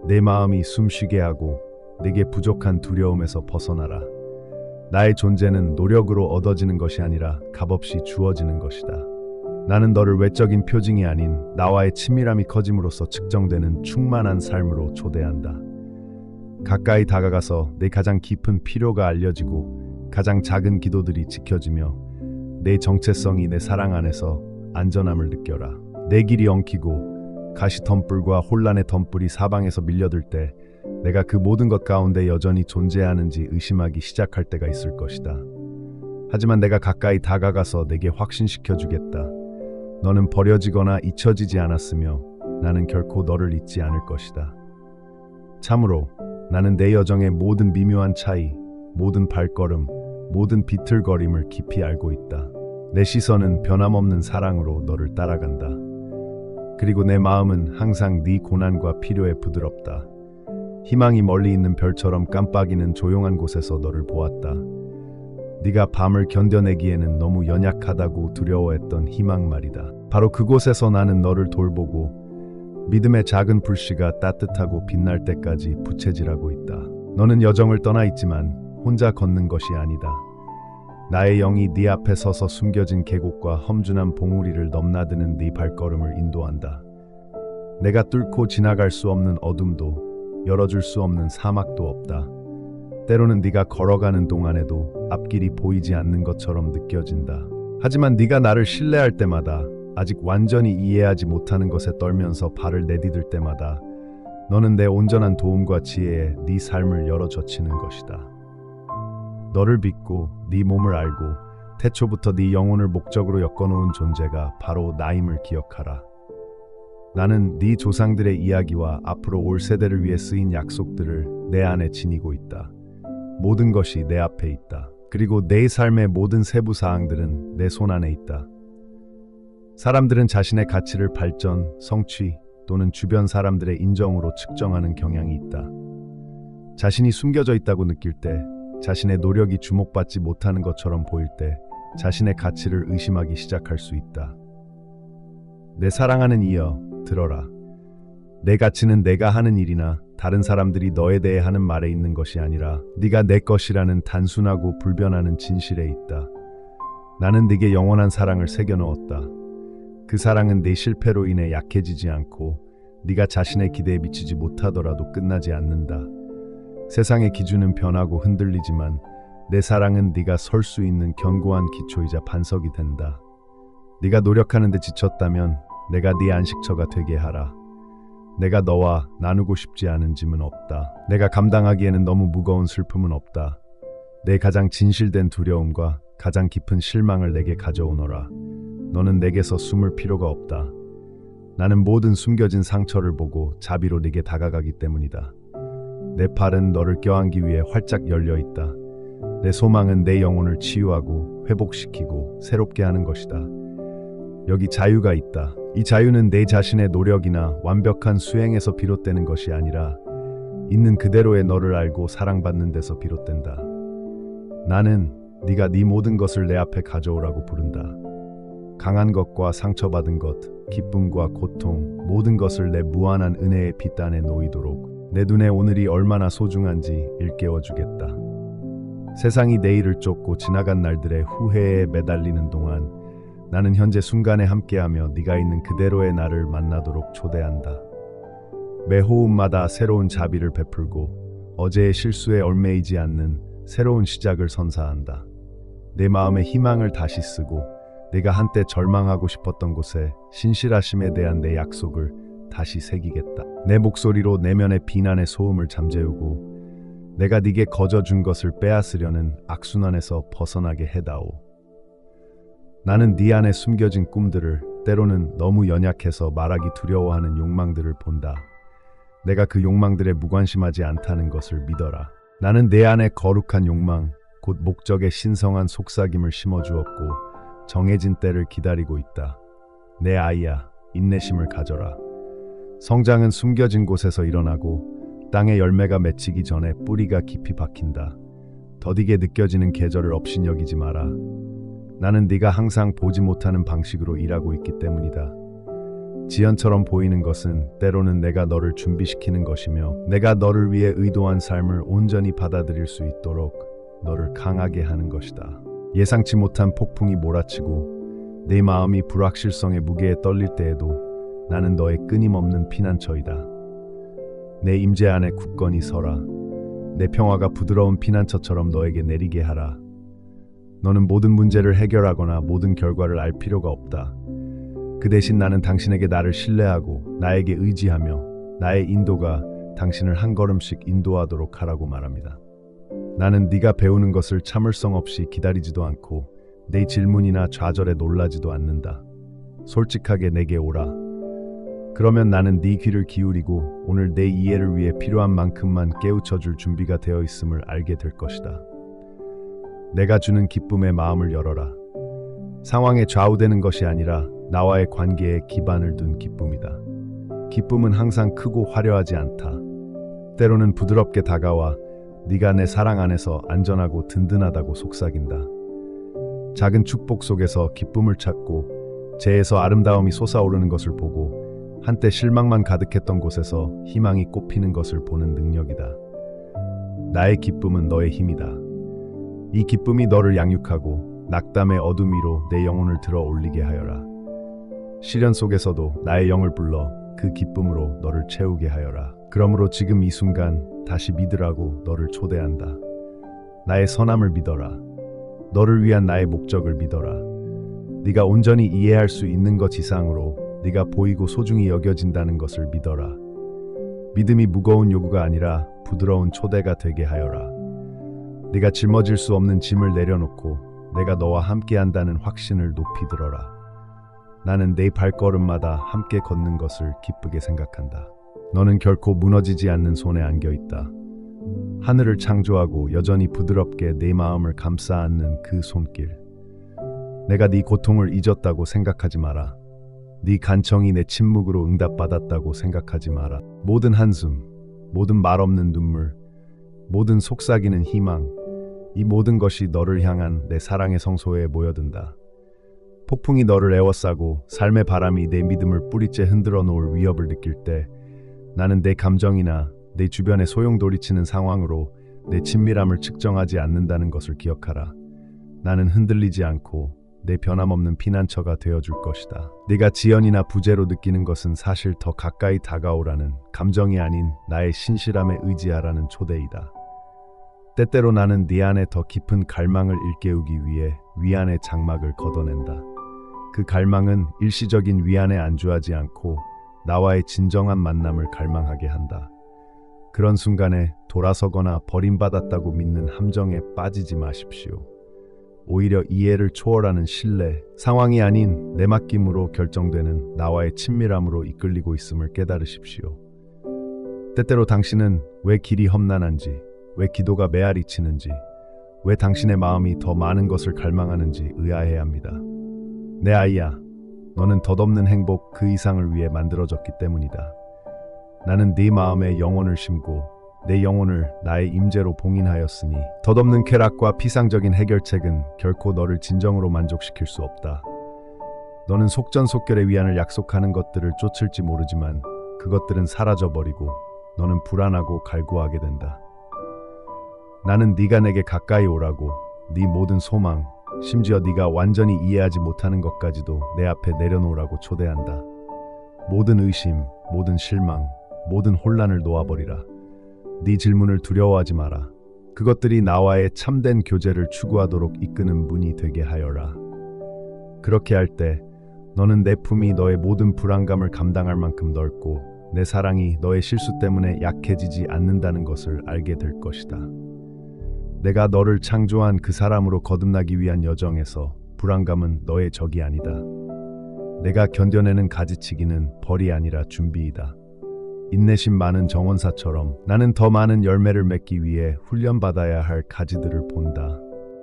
내 마음이 숨쉬게 하고 내게 부족한 두려움에서 벗어나라. 나의 존재는 노력으로 얻어지는 것이 아니라 값없이 주어지는 것이다. 나는 너를 외적인 표징이 아닌 나와의 친밀함이 커짐으로써 측정되는 충만한 삶으로 초대한다. 가까이 다가가서 내 가장 깊은 필요가 알려지고 가장 작은 기도들이 지켜지며 내 정체성이 내 사랑 안에서 안전함을 느껴라. 내 길이 엉키고 가시덤불과 혼란의 덤불이 사방에서 밀려들 때 내가 그 모든 것 가운데 여전히 존재하는지 의심하기 시작할 때가 있을 것이다. 하지만 내가 가까이 다가가서 내게 확신시켜 주겠다. 너는 버려지거나 잊혀지지 않았으며 나는 결코 너를 잊지 않을 것이다. 참으로 나는 내 여정의 모든 미묘한 차이, 모든 발걸음, 모든 비틀거림을 깊이 알고 있다. 내 시선은 변함없는 사랑으로 너를 따라간다. 그리고 내 마음은 항상 네 고난과 필요에 부드럽다. 희망이 멀리 있는 별처럼 깜빡이는 조용한 곳에서 너를 보았다. 네가 밤을 견뎌내기에는 너무 연약하다고 두려워했던 희망 말이다. 바로 그곳에서 나는 너를 돌보고 믿음의 작은 불씨가 따뜻하고 빛날 때까지 부채질하고 있다. 너는 여정을 떠나 있지만 혼자 걷는 것이 아니다. 나의 영이 네 앞에 서서 숨겨진 계곡과 험준한 봉우리를 넘나드는 네 발걸음을 인도한다. 내가 뚫고 지나갈 수 없는 어둠도 열어줄 수 없는 사막도 없다. 때로는 네가 걸어가는 동안에도 앞길이 보이지 않는 것처럼 느껴진다. 하지만 네가 나를 신뢰할 때마다, 아직 완전히 이해하지 못하는 것에 떨면서 발을 내디딜 때마다 너는 내 온전한 도움과 지혜에 네 삶을 열어젖히는 것이다. 너를 믿고 네 몸을 알고 태초부터 네 영혼을 목적으로 엮어놓은 존재가 바로 나임을 기억하라. 나는 네 조상들의 이야기와 앞으로 올 세대를 위해 쓰인 약속들을 내 안에 지니고 있다. 모든 것이 내 앞에 있다. 그리고 내 삶의 모든 세부 사항들은 내 손 안에 있다. 사람들은 자신의 가치를 발전, 성취 또는 주변 사람들의 인정으로 측정하는 경향이 있다. 자신이 숨겨져 있다고 느낄 때, 자신의 노력이 주목받지 못하는 것처럼 보일 때 자신의 가치를 의심하기 시작할 수 있다. 내 사랑하는 이여, 들어라. 내 가치는 내가 하는 일이나 다른 사람들이 너에 대해 하는 말에 있는 것이 아니라 네가 내 것이라는 단순하고 불변하는 진실에 있다. 나는 네게 영원한 사랑을 새겨넣었다. 그 사랑은 내 실패로 인해 약해지지 않고 네가 자신의 기대에 미치지 못하더라도 끝나지 않는다. 세상의 기준은 변하고 흔들리지만 내 사랑은 네가 설 수 있는 견고한 기초이자 반석이 된다. 네가 노력하는데 지쳤다면 내가 네 안식처가 되게 하라. 내가 너와 나누고 싶지 않은 짐은 없다. 내가 감당하기에는 너무 무거운 슬픔은 없다. 내 가장 진실된 두려움과 가장 깊은 실망을 내게 가져오너라. 너는 내게서 숨을 필요가 없다. 나는 모든 숨겨진 상처를 보고 자비로 네게 다가가기 때문이다. 내 팔은 너를 껴안기 위해 활짝 열려 있다. 내 소망은 내 영혼을 치유하고 회복시키고 새롭게 하는 것이다. 여기 자유가 있다. 이 자유는 내 자신의 노력이나 완벽한 수행에서 비롯되는 것이 아니라 있는 그대로의 너를 알고 사랑받는 데서 비롯된다. 나는 네가 네 모든 것을 내 앞에 가져오라고 부른다. 강한 것과 상처받은 것, 기쁨과 고통, 모든 것을 내 무한한 은혜의 빛 안에 놓이도록 내 눈에 오늘이 얼마나 소중한지 일깨워 주겠다. 세상이 내일을 쫓고 지나간 날들의 후회에 매달리는 동안 나는 현재 순간에 함께하며 네가 있는 그대로의 나를 만나도록 초대한다. 매 호흡마다 새로운 자비를 베풀고 어제의 실수에 얽매이지 않는 새로운 시작을 선사한다. 내 마음의 희망을 다시 쓰고 내가 한때 절망하고 싶었던 곳에 신실하심에 대한 내 약속을 다시 새기겠다. 내 목소리로 내면의 비난의 소음을 잠재우고 내가 네게 거저 준 것을 빼앗으려는 악순환에서 벗어나게 해다오. 나는 네 안에 숨겨진 꿈들을, 때로는 너무 연약해서 말하기 두려워하는 욕망들을 본다. 내가 그 욕망들에 무관심하지 않다는 것을 믿어라. 나는 내 안에 거룩한 욕망, 곧 목적의 신성한 속삭임을 심어주었고 정해진 때를 기다리고 있다. 내 아이야, 인내심을 가져라. 성장은 숨겨진 곳에서 일어나고 땅에 열매가 맺히기 전에 뿌리가 깊이 박힌다. 더디게 느껴지는 계절을 업신여기지 마라. 나는 네가 항상 보지 못하는 방식으로 일하고 있기 때문이다. 지연처럼 보이는 것은 때로는 내가 너를 준비시키는 것이며 내가 너를 위해 의도한 삶을 온전히 받아들일 수 있도록 너를 강하게 하는 것이다. 예상치 못한 폭풍이 몰아치고 내 마음이 불확실성의 무게에 떨릴 때에도 나는 너의 끊임없는 피난처이다. 내 임재 안에 굳건히 서라. 내 평화가 부드러운 피난처처럼 너에게 내리게 하라. 너는 모든 문제를 해결하거나 모든 결과를 알 필요가 없다. 그 대신 나는 당신에게 나를 신뢰하고 나에게 의지하며 나의 인도가 당신을 한 걸음씩 인도하도록 하라고 말합니다. 나는 네가 배우는 것을 참을성 없이 기다리지도 않고 내 질문이나 좌절에 놀라지도 않는다. 솔직하게 내게 오라. 그러면 나는 네 귀를 기울이고 오늘 내 이해를 위해 필요한 만큼만 깨우쳐줄 준비가 되어 있음을 알게 될 것이다. 내가 주는 기쁨에 마음을 열어라. 상황에 좌우되는 것이 아니라 나와의 관계에 기반을 둔 기쁨이다. 기쁨은 항상 크고 화려하지 않다. 때로는 부드럽게 다가와 네가 내 사랑 안에서 안전하고 든든하다고 속삭인다. 작은 축복 속에서 기쁨을 찾고 재에서 아름다움이 솟아오르는 것을 보고 한때 실망만 가득했던 곳에서 희망이 꽃피는 것을 보는 능력이다. 나의 기쁨은 너의 힘이다. 이 기쁨이 너를 양육하고 낙담의 어둠 위로 내 영혼을 들어 올리게 하여라. 시련 속에서도 나의 영을 불러 그 기쁨으로 너를 채우게 하여라. 그러므로 지금 이 순간 다시 믿으라고 너를 초대한다. 나의 선함을 믿어라. 너를 위한 나의 목적을 믿어라. 네가 온전히 이해할 수 있는 것 이상으로 네가 보이고 소중히 여겨진다는 것을 믿어라. 믿음이 무거운 요구가 아니라 부드러운 초대가 되게 하여라. 네가 짊어질 수 없는 짐을 내려놓고 내가 너와 함께한다는 확신을 높이 들어라. 나는 내 발걸음마다 함께 걷는 것을 기쁘게 생각한다. 너는 결코 무너지지 않는 손에 안겨있다. 하늘을 창조하고 여전히 부드럽게 내 마음을 감싸 안는 그 손길. 내가 네 고통을 잊었다고 생각하지 마라. 네 간청이 내 침묵으로 응답받았다고 생각하지 마라. 모든 한숨, 모든 말 없는 눈물, 모든 속삭이는 희망, 이 모든 것이 너를 향한 내 사랑의 성소에 모여든다. 폭풍이 너를 에워싸고 삶의 바람이 내 믿음을 뿌리째 흔들어 놓을 위협을 느낄 때 나는 내 감정이나 내 주변에 소용돌이치는 상황으로 내 친밀함을 측정하지 않는다는 것을 기억하라. 나는 흔들리지 않고 내 변함없는 피난처가 되어줄 것이다. 네가 지연이나 부재로 느끼는 것은 사실 더 가까이 다가오라는, 감정이 아닌 나의 신실함에 의지하라는 초대이다. 때때로 나는 네 안에 더 깊은 갈망을 일깨우기 위해 위안의 장막을 걷어낸다. 그 갈망은 일시적인 위안에 안주하지 않고 나와의 진정한 만남을 갈망하게 한다. 그런 순간에 돌아서거나 버림받았다고 믿는 함정에 빠지지 마십시오. 오히려 이해를 초월하는 신뢰, 상황이 아닌 내 맡김으로 결정되는 나와의 친밀함으로 이끌리고 있음을 깨달으십시오. 때때로 당신은 왜 길이 험난한지, 왜 기도가 메아리 치는지, 왜 당신의 마음이 더 많은 것을 갈망하는지 의아해야 합니다. 내 아이야, 너는 덧없는 행복 그 이상을 위해 만들어졌기 때문이다. 나는 네 마음에 영혼을 심고 내 영혼을 나의 임재로 봉인하였으니 덧없는 쾌락과 피상적인 해결책은 결코 너를 진정으로 만족시킬 수 없다. 너는 속전속결의 위안을 약속하는 것들을 쫓을지 모르지만 그것들은 사라져버리고 너는 불안하고 갈구하게 된다. 나는 네가 내게 가까이 오라고 네 모든 소망, 심지어 네가 완전히 이해하지 못하는 것까지도 내 앞에 내려놓으라고 초대한다. 모든 의심, 모든 실망, 모든 혼란을 놓아버리라. 네 질문을 두려워하지 마라. 그것들이 나와의 참된 교제를 추구하도록 이끄는 문이 되게 하여라. 그렇게 할 때 너는 내 품이 너의 모든 불안감을 감당할 만큼 넓고 내 사랑이 너의 실수 때문에 약해지지 않는다는 것을 알게 될 것이다. 내가 너를 창조한 그 사람으로 거듭나기 위한 여정에서 불안감은 너의 적이 아니다. 내가 견뎌내는 가지치기는 벌이 아니라 준비이다. 인내심 많은 정원사처럼 나는 더 많은 열매를 맺기 위해 훈련받아야 할 가지들을 본다.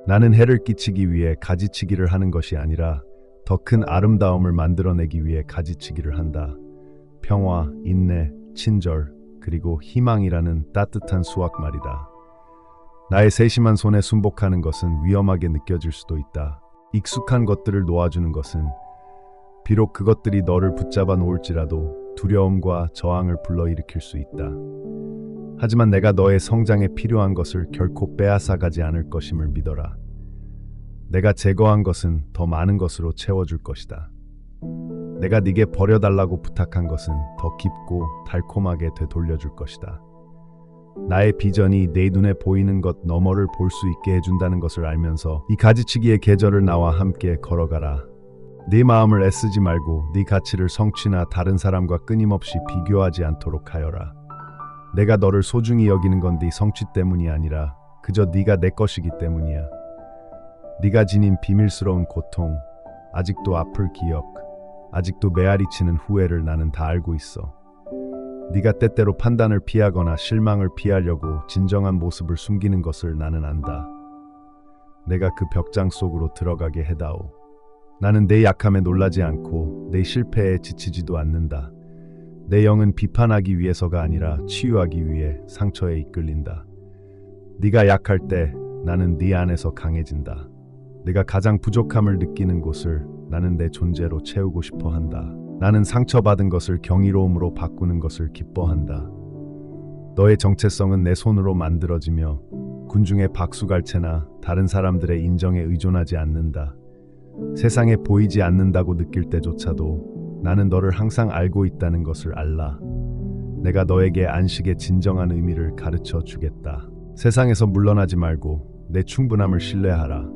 나는 해를 끼치기 위해 가지치기를 하는 것이 아니라 더 큰 아름다움을 만들어내기 위해 가지치기를 한다. 평화, 인내, 친절, 그리고 희망이라는 따뜻한 수확말이다. 나의 세심한 손에 순복하는 것은 위험하게 느껴질 수도 있다. 익숙한 것들을 놓아주는 것은 비록 그것들이 너를 붙잡아 놓을지라도 두려움과 저항을 불러일으킬 수 있다. 하지만 내가 너의 성장에 필요한 것을 결코 빼앗아가지 않을 것임을 믿어라. 내가 제거한 것은 더 많은 것으로 채워줄 것이다. 내가 네게 버려달라고 부탁한 것은 더 깊고 달콤하게 되돌려줄 것이다. 나의 비전이 내 눈에 보이는 것 너머를 볼 수 있게 해준다는 것을 알면서 이 가지치기의 계절을 나와 함께 걸어가라. 네 마음을 애쓰지 말고 네 가치를 성취나 다른 사람과 끊임없이 비교하지 않도록 하여라. 내가 너를 소중히 여기는 건 네 성취 때문이 아니라 그저 네가 내 것이기 때문이야. 네가 지닌 비밀스러운 고통, 아직도 아플 기억, 아직도 메아리치는 후회를 나는 다 알고 있어. 네가 때때로 판단을 피하거나 실망을 피하려고 진정한 모습을 숨기는 것을 나는 안다. 내가 그 벽장 속으로 들어가게 해다오. 나는 내 약함에 놀라지 않고 내 실패에 지치지도 않는다. 내 영은 비판하기 위해서가 아니라 치유하기 위해 상처에 이끌린다. 네가 약할 때 나는 네 안에서 강해진다. 네가 가장 부족함을 느끼는 곳을 나는 내 존재로 채우고 싶어 한다. 나는 상처받은 것을 경이로움으로 바꾸는 것을 기뻐한다. 너의 정체성은 내 손으로 만들어지며 군중의 박수갈채나 다른 사람들의 인정에 의존하지 않는다. 세상에 보이지 않는다고 느낄 때조차도 나는 너를 항상 알고 있다는 것을 알라. 내가 너에게 안식의 진정한 의미를 가르쳐 주겠다. 세상에서 물러나지 말고 내 충분함을 신뢰하라.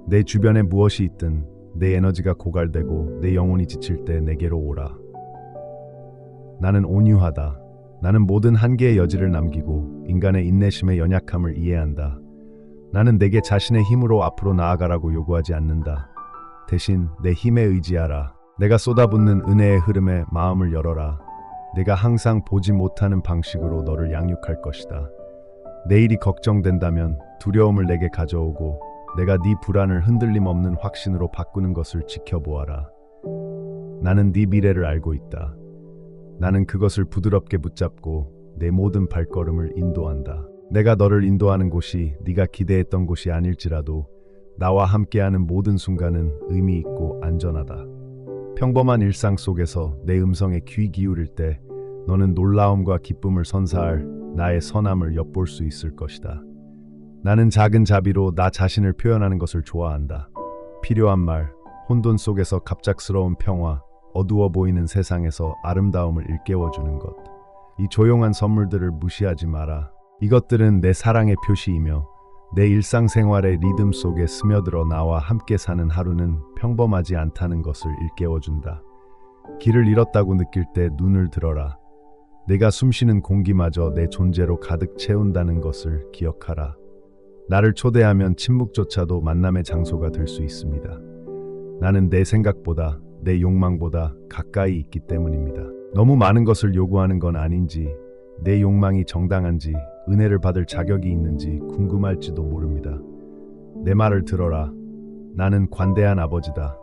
내 주변에 무엇이 있든 내 에너지가 고갈되고 내 영혼이 지칠 때 내게로 오라. 나는 온유하다. 나는 모든 한계의 여지를 남기고 인간의 인내심의 연약함을 이해한다. 나는 내게 자신의 힘으로 앞으로 나아가라고 요구하지 않는다. 대신 내 힘에 의지하라. 내가 쏟아붓는 은혜의 흐름에 마음을 열어라. 내가 항상 보지 못하는 방식으로 너를 양육할 것이다. 내일이 걱정된다면 두려움을 내게 가져오고 내가 네 불안을 흔들림 없는 확신으로 바꾸는 것을 지켜보아라. 나는 네 미래를 알고 있다. 나는 그것을 부드럽게 붙잡고 내 모든 발걸음을 인도한다. 내가 너를 인도하는 곳이 네가 기대했던 곳이 아닐지라도 나와 함께하는 모든 순간은 의미 있고 안전하다. 평범한 일상 속에서 내 음성에 귀 기울일 때 너는 놀라움과 기쁨을 선사할 나의 선함을 엿볼 수 있을 것이다. 나는 작은 자비로 나 자신을 표현하는 것을 좋아한다. 필요한 말, 혼돈 속에서 갑작스러운 평화, 어두워 보이는 세상에서 아름다움을 일깨워주는 것. 이 조용한 선물들을 무시하지 마라. 이것들은 내 사랑의 표시이며 내 일상생활의 리듬 속에 스며들어 나와 함께 사는 하루는 평범하지 않다는 것을 일깨워준다. 길을 잃었다고 느낄 때 눈을 들어라. 내가 숨쉬는 공기마저 내 존재로 가득 채운다는 것을 기억하라. 나를 초대하면 침묵조차도 만남의 장소가 될 수 있습니다. 나는 내 생각보다 내 욕망보다 가까이 있기 때문입니다. 너무 많은 것을 요구하는 건 아닌지, 내 욕망이 정당한지, 은혜를 받을 자격이 있는지 궁금할지도 모릅니다. 내 말을 들어라. 나는 관대한 아버지다.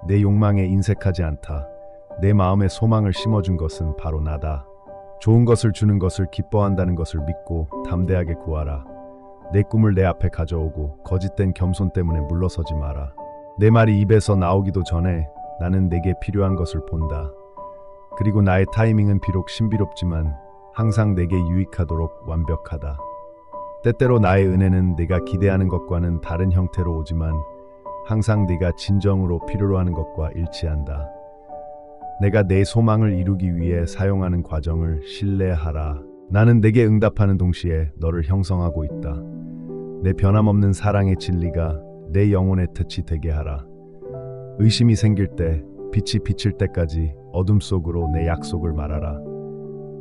내 욕망에 인색하지 않다. 내 마음에 소망을 심어준 것은 바로 나다. 좋은 것을 주는 것을 기뻐한다는 것을 믿고 담대하게 구하라. 내 꿈을 내 앞에 가져오고 거짓된 겸손 때문에 물러서지 마라. 내 말이 입에서 나오기도 전에 나는 내게 필요한 것을 본다. 그리고 나의 타이밍은 비록 신비롭지만 항상 내게 유익하도록 완벽하다. 때때로 나의 은혜는 네가 기대하는 것과는 다른 형태로 오지만 항상 네가 진정으로 필요로 하는 것과 일치한다. 내가 내 소망을 이루기 위해 사용하는 과정을 신뢰하라. 나는 내게 응답하는 동시에 너를 형성하고 있다. 내 변함없는 사랑의 진리가 내 영혼의 덫이 되게 하라. 의심이 생길 때, 빛이 비칠 때까지 어둠 속으로 내 약속을 말하라.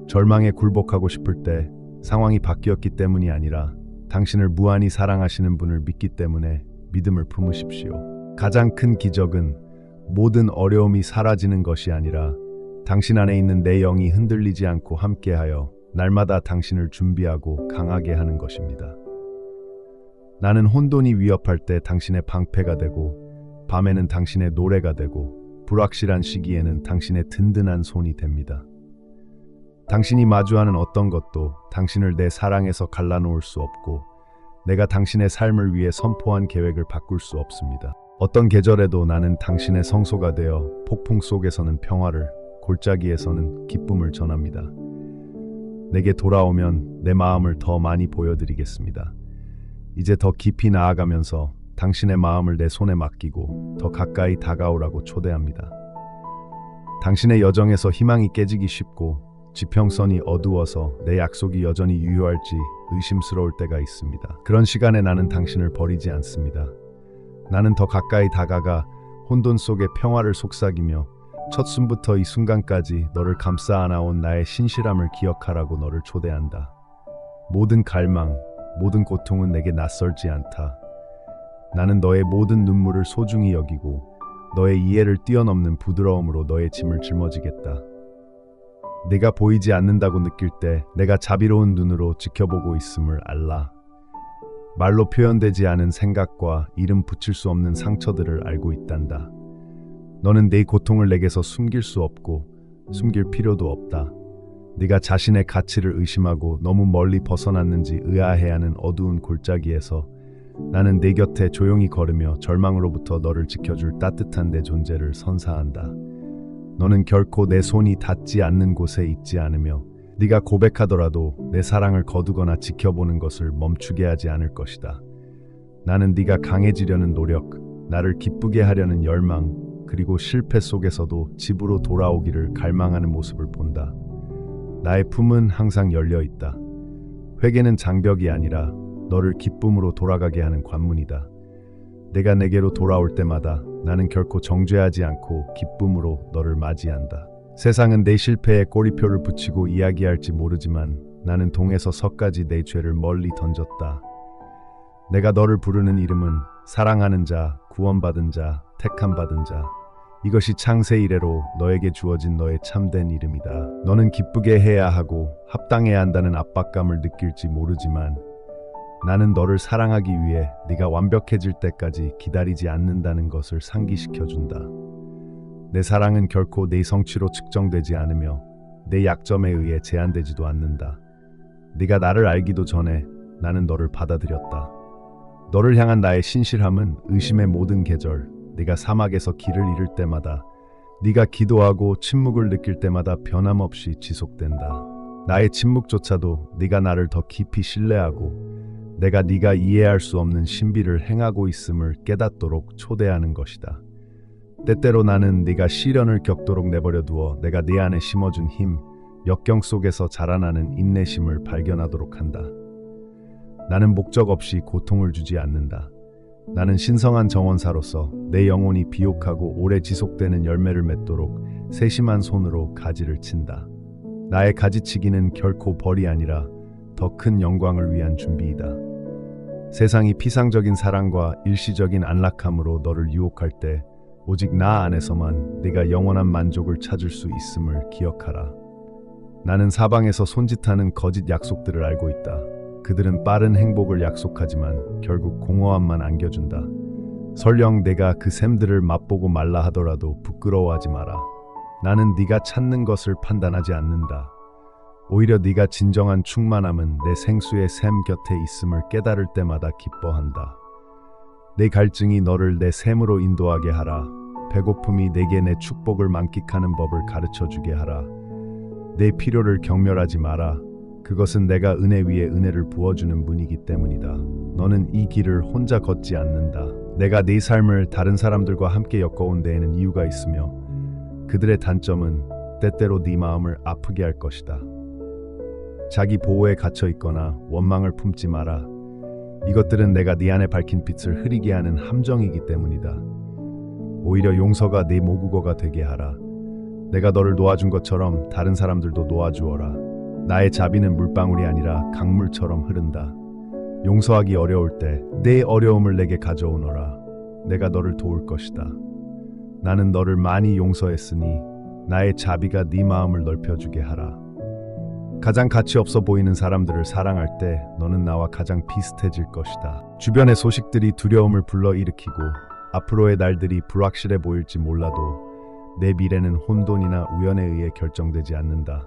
절망에 굴복하고 싶을 때 상황이 바뀌었기 때문이 아니라 당신을 무한히 사랑하시는 분을 믿기 때문에 믿음을 품으십시오. 가장 큰 기적은 모든 어려움이 사라지는 것이 아니라 당신 안에 있는 내 영이 흔들리지 않고 함께하여 날마다 당신을 준비하고 강하게 하는 것입니다. 나는 혼돈이 위협할 때 당신의 방패가 되고 밤에는 당신의 노래가 되고 불확실한 시기에는 당신의 든든한 손이 됩니다. 당신이 마주하는 어떤 것도 당신을 내 사랑에서 갈라놓을 수 없고 내가 당신의 삶을 위해 선포한 계획을 바꿀 수 없습니다. 어떤 계절에도 나는 당신의 성소가 되어 폭풍 속에서는 평화를, 골짜기에서는 기쁨을 전합니다. 내게 돌아오면 내 마음을 더 많이 보여드리겠습니다. 이제 더 깊이 나아가면서 당신의 마음을 내 손에 맡기고 더 가까이 다가오라고 초대합니다. 당신의 여정에서 희망이 깨지기 쉽고 지평선이 어두워서 내 약속이 여전히 유효할지 의심스러울 때가 있습니다. 그런 시간에 나는 당신을 버리지 않습니다. 나는 더 가까이 다가가 혼돈 속의 평화를 속삭이며 첫 숨부터 이 순간까지 너를 감싸 안아온 나의 신실함을 기억하라고 너를 초대한다. 모든 갈망, 모든 고통은 내게 낯설지 않다. 나는 너의 모든 눈물을 소중히 여기고 너의 이해를 뛰어넘는 부드러움으로 너의 짐을 짊어지겠다. 내가 보이지 않는다고 느낄 때 내가 자비로운 눈으로 지켜보고 있음을 알라. 말로 표현되지 않은 생각과 이름 붙일 수 없는 상처들을 알고 있단다. 너는 내 고통을 내게서 숨길 수 없고 숨길 필요도 없다. 네가 자신의 가치를 의심하고 너무 멀리 벗어났는지 의아해하는 어두운 골짜기에서 나는 내 곁에 조용히 걸으며 절망으로부터 너를 지켜줄 따뜻한 내 존재를 선사한다. 너는 결코 내 손이 닿지 않는 곳에 있지 않으며 네가 고백하더라도 내 사랑을 거두거나 지켜보는 것을 멈추게 하지 않을 것이다. 나는 네가 강해지려는 노력, 나를 기쁘게 하려는 열망, 그리고 실패 속에서도 집으로 돌아오기를 갈망하는 모습을 본다. 나의 품은 항상 열려 있다. 회개는 장벽이 아니라 너를 기쁨으로 돌아가게 하는 관문이다. 내가 내게로 돌아올 때마다 나는 결코 정죄하지 않고 기쁨으로 너를 맞이한다. 세상은 내 실패에 꼬리표를 붙이고 이야기할지 모르지만 나는 동에서 서까지 내 죄를 멀리 던졌다. 내가 너를 부르는 이름은 사랑하는 자, 구원받은 자, 택함받은 자. 이것이 창세 이래로 너에게 주어진 너의 참된 이름이다. 너는 기쁘게 해야 하고 합당해야 한다는 압박감을 느낄지 모르지만 나는 너를 사랑하기 위해 네가 완벽해질 때까지 기다리지 않는다는 것을 상기시켜준다. 내 사랑은 결코 네 성취로 측정되지 않으며 내 약점에 의해 제한되지도 않는다. 네가 나를 알기도 전에 나는 너를 받아들였다. 너를 향한 나의 신실함은 의심의 모든 계절, 네가 사막에서 길을 잃을 때마다, 네가 기도하고 침묵을 느낄 때마다 변함없이 지속된다. 나의 침묵조차도 네가 나를 더 깊이 신뢰하고 내가 네가 이해할 수 없는 신비를 행하고 있음을 깨닫도록 초대하는 것이다. 때때로 나는 네가 시련을 겪도록 내버려 두어 내가 네 안에 심어준 힘, 역경 속에서 자라나는 인내심을 발견하도록 한다. 나는 목적 없이 고통을 주지 않는다. 나는 신성한 정원사로서 내 영혼이 비옥하고 오래 지속되는 열매를 맺도록 세심한 손으로 가지를 친다. 나의 가지치기는 결코 벌이 아니라 더 큰 영광을 위한 준비이다. 세상이 피상적인 사랑과 일시적인 안락함으로 너를 유혹할 때 오직 나 안에서만 네가 영원한 만족을 찾을 수 있음을 기억하라. 나는 사방에서 손짓하는 거짓 약속들을 알고 있다. 그들은 빠른 행복을 약속하지만 결국 공허함만 안겨준다. 설령 내가 그 샘들을 맛보고 말라 하더라도 부끄러워하지 마라. 나는 네가 찾는 것을 판단하지 않는다. 오히려 네가 진정한 충만함은 내 생수의 샘 곁에 있음을 깨달을 때마다 기뻐한다. 내 갈증이 너를 내 샘으로 인도하게 하라. 배고픔이 내게 내 축복을 만끽하는 법을 가르쳐주게 하라. 내 필요를 경멸하지 마라. 그것은 내가 은혜 위에 은혜를 부어주는 분이기 때문이다. 너는 이 길을 혼자 걷지 않는다. 내가 네 삶을 다른 사람들과 함께 엮어온 데에는 이유가 있으며 그들의 단점은 때때로 네 마음을 아프게 할 것이다. 자기 보호에 갇혀 있거나 원망을 품지 마라. 이것들은 내가 네 안에 밝힌 빛을 흐리게 하는 함정이기 때문이다. 오히려 용서가 네 모국어가 되게 하라. 내가 너를 놓아준 것처럼 다른 사람들도 놓아주어라. 나의 자비는 물방울이 아니라 강물처럼 흐른다. 용서하기 어려울 때 내 어려움을 내게 가져오너라. 내가 너를 도울 것이다. 나는 너를 많이 용서했으니 나의 자비가 네 마음을 넓혀주게 하라. 가장 가치 없어 보이는 사람들을 사랑할 때 너는 나와 가장 비슷해질 것이다. 주변의 소식들이 두려움을 불러일으키고 앞으로의 날들이 불확실해 보일지 몰라도 내 미래는 혼돈이나 우연에 의해 결정되지 않는다.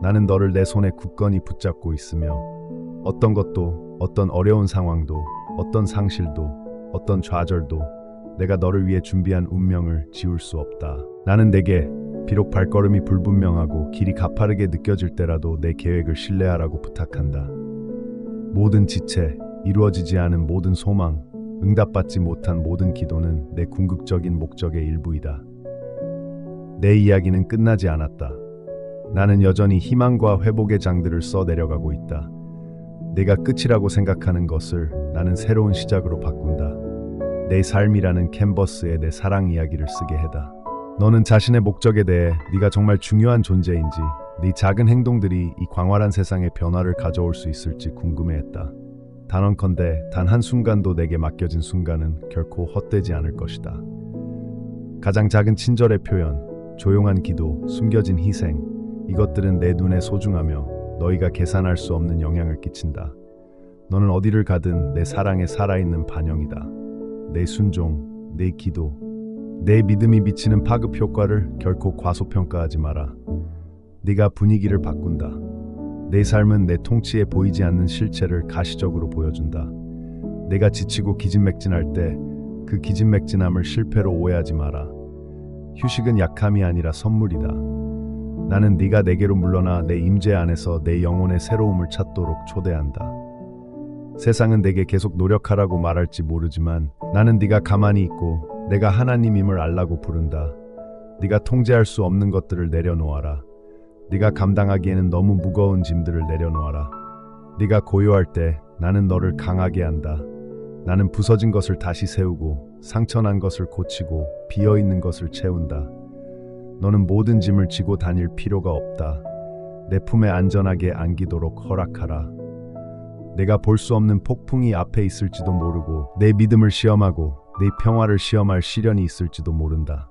나는 너를 내 손에 굳건히 붙잡고 있으며 어떤 것도, 어떤 어려운 상황도, 어떤 상실도, 어떤 좌절도 내가 너를 위해 준비한 운명을 지울 수 없다. 나는 내게 비록 발걸음이 불분명하고 길이 가파르게 느껴질 때라도 내 계획을 신뢰하라고 부탁한다. 모든 지체, 이루어지지 않은 모든 소망, 응답받지 못한 모든 기도는 내 궁극적인 목적의 일부이다. 내 이야기는 끝나지 않았다. 나는 여전히 희망과 회복의 장들을 써 내려가고 있다. 내가 끝이라고 생각하는 것을 나는 새로운 시작으로 바꾼다. 내 삶이라는 캔버스에 내 사랑 이야기를 쓰게 해다. 너는 자신의 목적에 대해 네가 정말 중요한 존재인지, 네 작은 행동들이 이 광활한 세상에 변화를 가져올 수 있을지 궁금해했다. 단언컨대 단 한순간도 내게 맡겨진 순간은 결코 헛되지 않을 것이다. 가장 작은 친절의 표현, 조용한 기도, 숨겨진 희생, 이것들은 내 눈에 소중하며 너희가 계산할 수 없는 영향을 끼친다. 너는 어디를 가든 내 사랑에 살아있는 반영이다. 내 순종, 내 기도, 내 믿음이 미치는 파급 효과를 결코 과소평가하지 마라. 네가 분위기를 바꾼다. 내 삶은 내 통치에 보이지 않는 실체를 가시적으로 보여준다. 내가 지치고 기진맥진할 때 그 기진맥진함을 실패로 오해하지 마라. 휴식은 약함이 아니라 선물이다. 나는 네가 내게로 물러나 내 임재 안에서 내 영혼의 새로움을 찾도록 초대한다. 세상은 내게 계속 노력하라고 말할지 모르지만 나는 네가 가만히 있고 내가 하나님임을 알라고 부른다. 네가 통제할 수 없는 것들을 내려놓아라. 네가 감당하기에는 너무 무거운 짐들을 내려놓아라. 네가 고요할 때 나는 너를 강하게 한다. 나는 부서진 것을 다시 세우고 상처난 것을 고치고 비어있는 것을 채운다. 너는 모든 짐을 지고 다닐 필요가 없다. 내 품에 안전하게 안기도록 허락하라. 내가 볼 수 없는 폭풍이 앞에 있을지도 모르고 내 믿음을 시험하고 내 평화를 시험할 시련이 있을지도 모른다.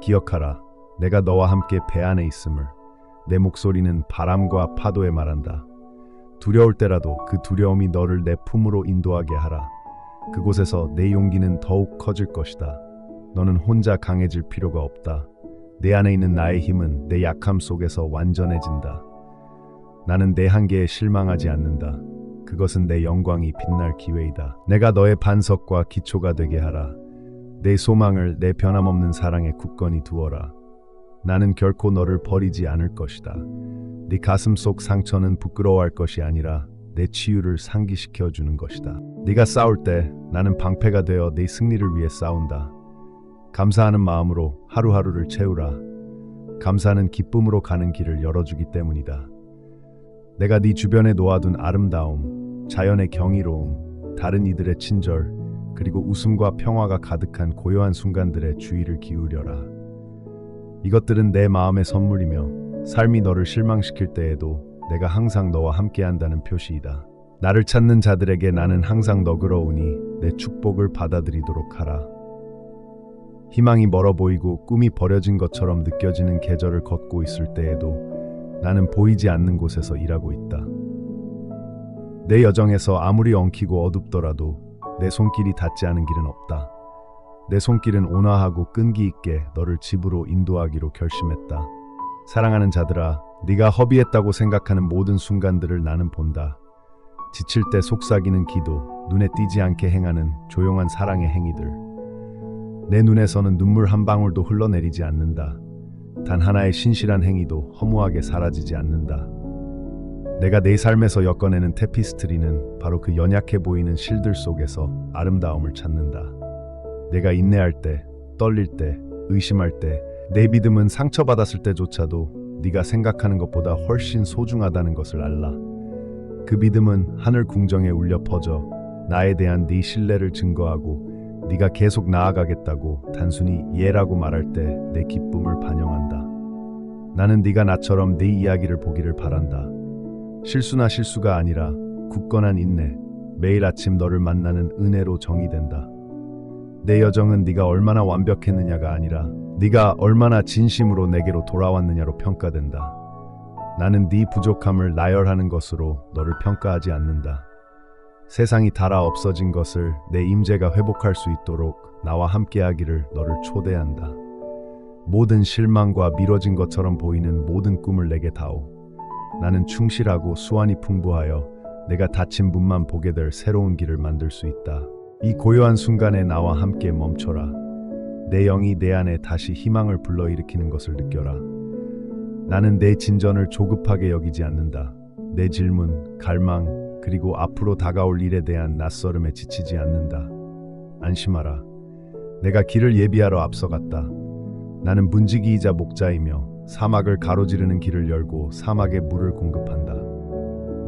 기억하라. 내가 너와 함께 배 안에 있음을. 내 목소리는 바람과 파도에 말한다. 두려울 때라도 그 두려움이 너를 내 품으로 인도하게 하라. 그곳에서 내 용기는 더욱 커질 것이다. 너는 혼자 강해질 필요가 없다. 내 안에 있는 나의 힘은 내 약함 속에서 완전해진다. 나는 내 한계에 실망하지 않는다. 그것은 내 영광이 빛날 기회이다. 내가 너의 반석과 기초가 되게 하라. 내 소망을 내 변함없는 사랑에 굳건히 두어라. 나는 결코 너를 버리지 않을 것이다. 네 가슴 속 상처는 부끄러워할 것이 아니라 내 치유를 상기시켜 주는 것이다. 네가 싸울 때 나는 방패가 되어 네 승리를 위해 싸운다. 감사하는 마음으로 하루하루를 채우라. 감사는 기쁨으로 가는 길을 열어주기 때문이다. 내가 네 주변에 놓아둔 아름다움, 자연의 경이로움, 다른 이들의 친절, 그리고 웃음과 평화가 가득한 고요한 순간들에 주의를 기울여라. 이것들은 내 마음의 선물이며 삶이 너를 실망시킬 때에도 내가 항상 너와 함께한다는 표시이다. 나를 찾는 자들에게 나는 항상 너그러우니 내 축복을 받아들이도록 하라. 희망이 멀어 보이고 꿈이 버려진 것처럼 느껴지는 계절을 걷고 있을 때에도 나는 보이지 않는 곳에서 일하고 있다. 내 여정에서 아무리 엉키고 어둡더라도 내 손길이 닿지 않은 길은 없다. 내 손길은 온화하고 끈기 있게 너를 집으로 인도하기로 결심했다. 사랑하는 자들아, 네가 허비했다고 생각하는 모든 순간들을 나는 본다. 지칠 때 속삭이는 기도, 눈에 띄지 않게 행하는 조용한 사랑의 행위들. 내 눈에서는 눈물 한 방울도 흘러내리지 않는다. 단 하나의 신실한 행위도 허무하게 사라지지 않는다. 내가 내 삶에서 엮어내는 테피스트리는 바로 그 연약해 보이는 실들 속에서 아름다움을 찾는다. 내가 인내할 때, 떨릴 때, 의심할 때, 내 믿음은 상처받았을 때조차도 네가 생각하는 것보다 훨씬 소중하다는 것을 알라. 그 믿음은 하늘 궁정에 울려 퍼져 나에 대한 네 신뢰를 증거하고 네가 계속 나아가겠다고 단순히 예라고 말할 때 내 기쁨을 반영한다. 나는 네가 나처럼 네 이야기를 보기를 바란다. 실수나 실수가 아니라 굳건한 인내, 매일 아침 너를 만나는 은혜로 정의된다. 내 여정은 네가 얼마나 완벽했느냐가 아니라 네가 얼마나 진심으로 내게로 돌아왔느냐로 평가된다. 나는 네 부족함을 나열하는 것으로 너를 평가하지 않는다. 세상이 닳아 없어진 것을 내 임재가 회복할 수 있도록 나와 함께하기를 너를 초대한다. 모든 실망과 미뤄진 것처럼 보이는 모든 꿈을 내게 다오. 나는 충실하고 수완이 풍부하여 내가 닫힌 문만 보게 될 새로운 길을 만들 수 있다. 이 고요한 순간에 나와 함께 멈춰라. 내 영이 내 안에 다시 희망을 불러일으키는 것을 느껴라. 나는 내 진전을 조급하게 여기지 않는다. 내 질문, 갈망, 그리고 앞으로 다가올 일에 대한 낯설음에 지치지 않는다. 안심하라. 내가 길을 예비하러 앞서갔다. 나는 문지기이자 목자이며 사막을 가로지르는 길을 열고 사막에 물을 공급한다.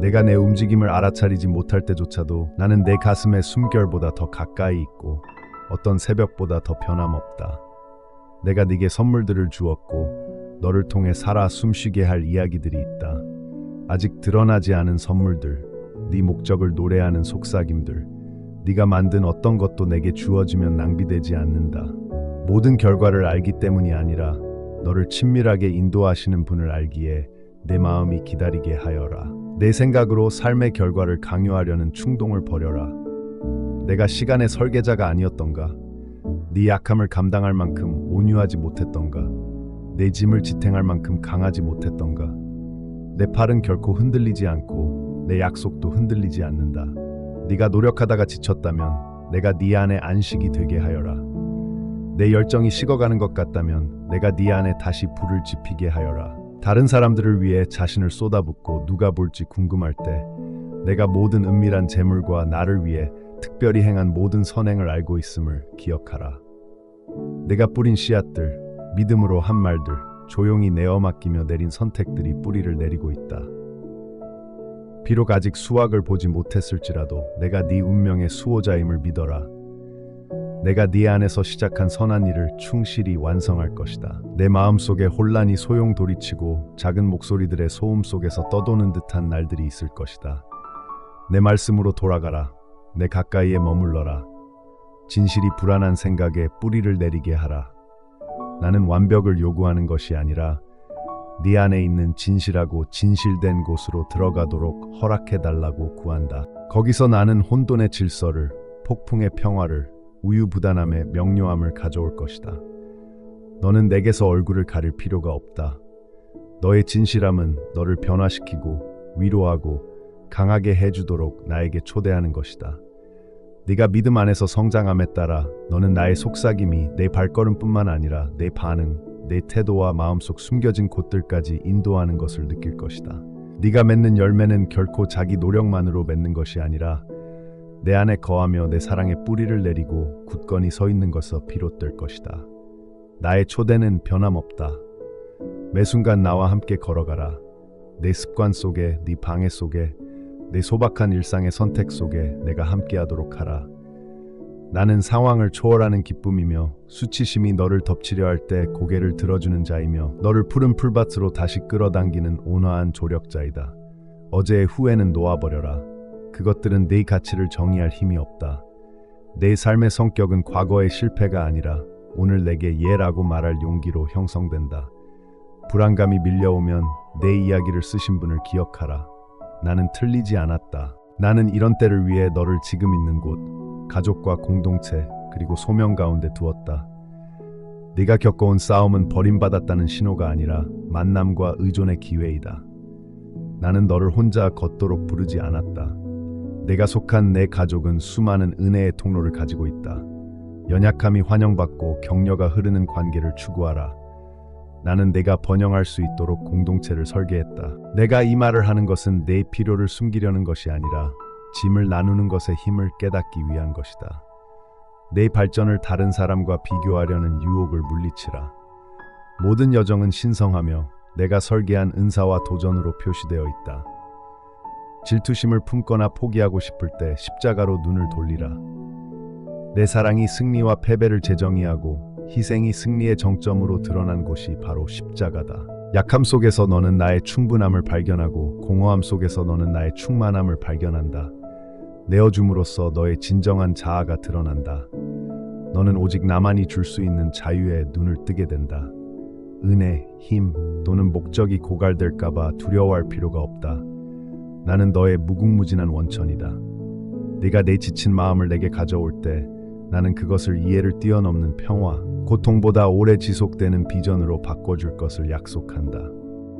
내가 내 움직임을 알아차리지 못할 때조차도 나는 내 가슴의 숨결보다 더 가까이 있고 어떤 새벽보다 더 변함없다. 내가 네게 선물들을 주었고 너를 통해 살아 숨쉬게 할 이야기들이 있다. 아직 드러나지 않은 선물들, 네 목적을 노래하는 속삭임들, 네가 만든 어떤 것도 내게 주어지면 낭비되지 않는다. 모든 결과를 알기 때문이 아니라 너를 친밀하게 인도하시는 분을 알기에 내 마음이 기다리게 하여라. 내 생각으로 삶의 결과를 강요하려는 충동을 버려라. 내가 시간의 설계자가 아니었던가? 네 약함을 감당할 만큼 온유하지 못했던가? 내 짐을 지탱할 만큼 강하지 못했던가? 내 팔은 결코 흔들리지 않고 내 약속도 흔들리지 않는다. 네가 노력하다가 지쳤다면 내가 네 안에 안식이 되게 하여라. 내 열정이 식어가는 것 같다면 내가 네 안에 다시 불을 지피게 하여라. 다른 사람들을 위해 자신을 쏟아붓고 누가 볼지 궁금할 때 내가 모든 은밀한 재물과 나를 위해 특별히 행한 모든 선행을 알고 있음을 기억하라. 내가 뿌린 씨앗들, 믿음으로 한 말들, 조용히 내어 맡기며 내린 선택들이 뿌리를 내리고 있다. 비록 아직 수확을 보지 못했을지라도 내가 네 운명의 수호자임을 믿어라. 내가 네 안에서 시작한 선한 일을 충실히 완성할 것이다. 내 마음속에 혼란이 소용돌이치고 작은 목소리들의 소음 속에서 떠도는 듯한 날들이 있을 것이다. 내 말씀으로 돌아가라. 내 가까이에 머물러라. 진실이 불안한 생각에 뿌리를 내리게 하라. 나는 완벽을 요구하는 것이 아니라 네 안에 있는 진실하고 진실된 곳으로 들어가도록 허락해달라고 구한다. 거기서 나는 혼돈의 질서를, 폭풍의 평화를, 우유부단함의 명료함을 가져올 것이다. 너는 내게서 얼굴을 가릴 필요가 없다. 너의 진실함은 너를 변화시키고 위로하고 강하게 해주도록 나에게 초대하는 것이다. 네가 믿음 안에서 성장함에 따라 너는 나의 속삭임이 내 발걸음뿐만 아니라 내 반응, 내 태도와 마음속 숨겨진 곳들까지 인도하는 것을 느낄 것이다. 네가 맺는 열매는 결코 자기 노력만으로 맺는 것이 아니라 내 안에 거하며 내 사랑의 뿌리를 내리고 굳건히 서 있는 것에서 비롯될 것이다. 나의 초대는 변함없다. 매 순간 나와 함께 걸어가라. 내 습관 속에, 네 방해 속에, 내 소박한 일상의 선택 속에 내가 함께하도록 하라. 나는 상황을 초월하는 기쁨이며 수치심이 너를 덮치려 할 때 고개를 들어주는 자이며 너를 푸른 풀밭으로 다시 끌어당기는 온화한 조력자이다. 어제의 후회는 놓아버려라. 그것들은 내 가치를 정의할 힘이 없다. 내 삶의 성격은 과거의 실패가 아니라 오늘 내게 예라고 말할 용기로 형성된다. 불안감이 밀려오면 내 이야기를 쓰신 분을 기억하라. 나는 틀리지 않았다. 나는 이런 때를 위해 너를 지금 있는 곳, 가족과 공동체, 그리고 소명 가운데 두었다. 네가 겪어온 싸움은 버림받았다는 신호가 아니라 만남과 의존의 기회이다. 나는 너를 혼자 걷도록 부르지 않았다. 내가 속한 내 가족은 수많은 은혜의 통로를 가지고 있다. 연약함이 환영받고 격려가 흐르는 관계를 추구하라. 나는 내가 번영할 수 있도록 공동체를 설계했다. 내가 이 말을 하는 것은 내 필요를 숨기려는 것이 아니라 짐을 나누는 것의 힘을 깨닫기 위한 것이다. 내 발전을 다른 사람과 비교하려는 유혹을 물리치라. 모든 여정은 신성하며 내가 설계한 은사와 도전으로 표시되어 있다. 질투심을 품거나 포기하고 싶을 때 십자가로 눈을 돌리라. 내 사랑이 승리와 패배를 재정의하고 희생이 승리의 정점으로 드러난 곳이 바로 십자가다. 약함 속에서 너는 나의 충분함을 발견하고 공허함 속에서 너는 나의 충만함을 발견한다. 내어줌으로써 너의 진정한 자아가 드러난다. 너는 오직 나만이 줄 수 있는 자유에 눈을 뜨게 된다. 은혜, 힘 또는 목적이 고갈될까봐 두려워할 필요가 없다. 나는 너의 무궁무진한 원천이다. 네가 내 지친 마음을 내게 가져올 때 나는 그것을 이해를 뛰어넘는 평화, 고통보다 오래 지속되는 비전으로 바꿔줄 것을 약속한다.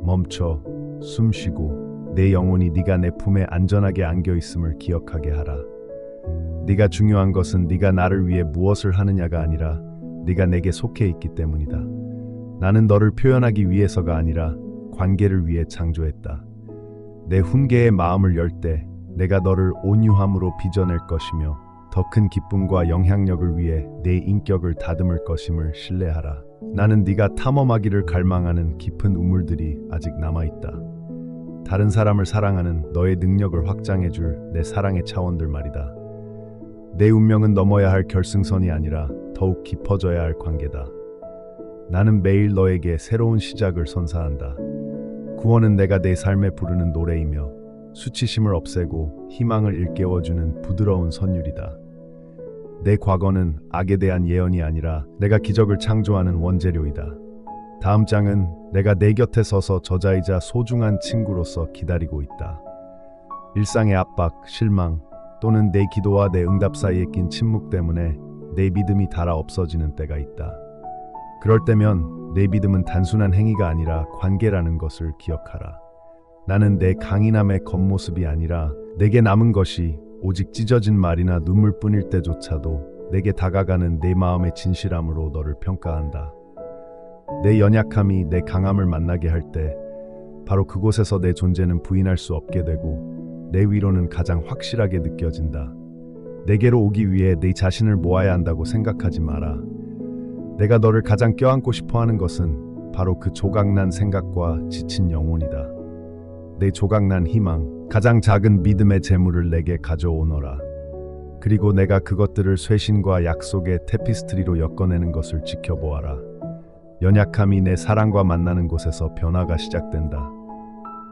멈춰, 숨 쉬고 내 영혼이 네가 내 품에 안전하게 안겨 있음을 기억하게 하라. 네가 중요한 것은 네가 나를 위해 무엇을 하느냐가 아니라 네가 내게 속해 있기 때문이다. 나는 너를 표현하기 위해서가 아니라 관계를 위해 창조했다. 내 훈계의 마음을 열 때 내가 너를 온유함으로 빚어낼 것이며 더 큰 기쁨과 영향력을 위해 내 인격을 다듬을 것임을 신뢰하라. 나는 네가 탐험하기를 갈망하는 깊은 우물들이 아직 남아있다. 다른 사람을 사랑하는 너의 능력을 확장해줄 내 사랑의 차원들 말이다. 내 운명은 넘어야 할 결승선이 아니라 더욱 깊어져야 할 관계다. 나는 매일 너에게 새로운 시작을 선사한다. 구원은 내가 내 삶에 부르는 노래이며 수치심을 없애고 희망을 일깨워주는 부드러운 선율이다. 내 과거는 악에 대한 예언이 아니라 내가 기적을 창조하는 원재료이다. 다음 장은 내가 내 곁에 서서 저자이자 소중한 친구로서 기다리고 있다. 일상의 압박, 실망 또는 내 기도와 내 응답 사이에 낀 침묵 때문에 내 믿음이 닳아 없어지는 때가 있다. 그럴 때면 내 믿음은 단순한 행위가 아니라 관계라는 것을 기억하라. 나는 내 강인함의 겉모습이 아니라 내게 남은 것이 오직 찢어진 말이나 눈물뿐일 때조차도 내게 다가가는 내 마음의 진실함으로 너를 평가한다. 내 연약함이 내 강함을 만나게 할 때 바로 그곳에서 내 존재는 부인할 수 없게 되고 내 위로는 가장 확실하게 느껴진다. 내게로 오기 위해 네 자신을 모아야 한다고 생각하지 마라. 내가 너를 가장 껴안고 싶어 하는 것은 바로 그 조각난 생각과 지친 영혼이다. 내 조각난 희망, 가장 작은 믿음의 재물을 내게 가져오너라. 그리고 내가 그것들을 쇄신과 약속의 테피스트리로 엮어내는 것을 지켜보아라. 연약함이 내 사랑과 만나는 곳에서 변화가 시작된다.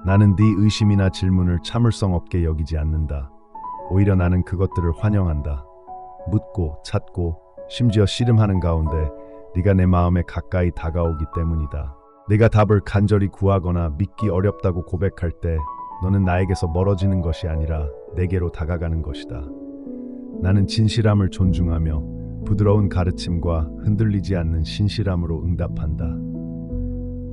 나는 네 의심이나 질문을 참을성 없게 여기지 않는다. 오히려 나는 그것들을 환영한다. 묻고 찾고 심지어 씨름하는 가운데 네가 내 마음에 가까이 다가오기 때문이다. 네가 답을 간절히 구하거나 믿기 어렵다고 고백할 때 너는 나에게서 멀어지는 것이 아니라 내게로 다가가는 것이다. 나는 진실함을 존중하며 부드러운 가르침과 흔들리지 않는 신실함으로 응답한다.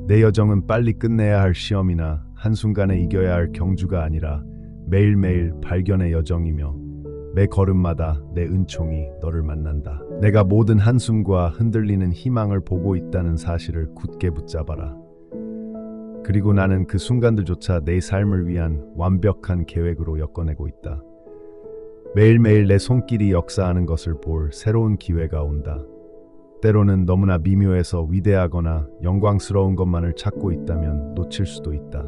내 여정은 빨리 끝내야 할 시험이나 한순간에 이겨야 할 경주가 아니라 매일매일 발견의 여정이며 매 걸음마다 내 은총이 너를 만난다. 내가 모든 한숨과 흔들리는 희망을 보고 있다는 사실을 굳게 붙잡아라. 그리고 나는 그 순간들조차 내 삶을 위한 완벽한 계획으로 엮어내고 있다. 매일매일 내 손길이 역사하는 것을 볼 새로운 기회가 온다. 때로는 너무나 미묘해서 위대하거나 영광스러운 것만을 찾고 있다면 놓칠 수도 있다.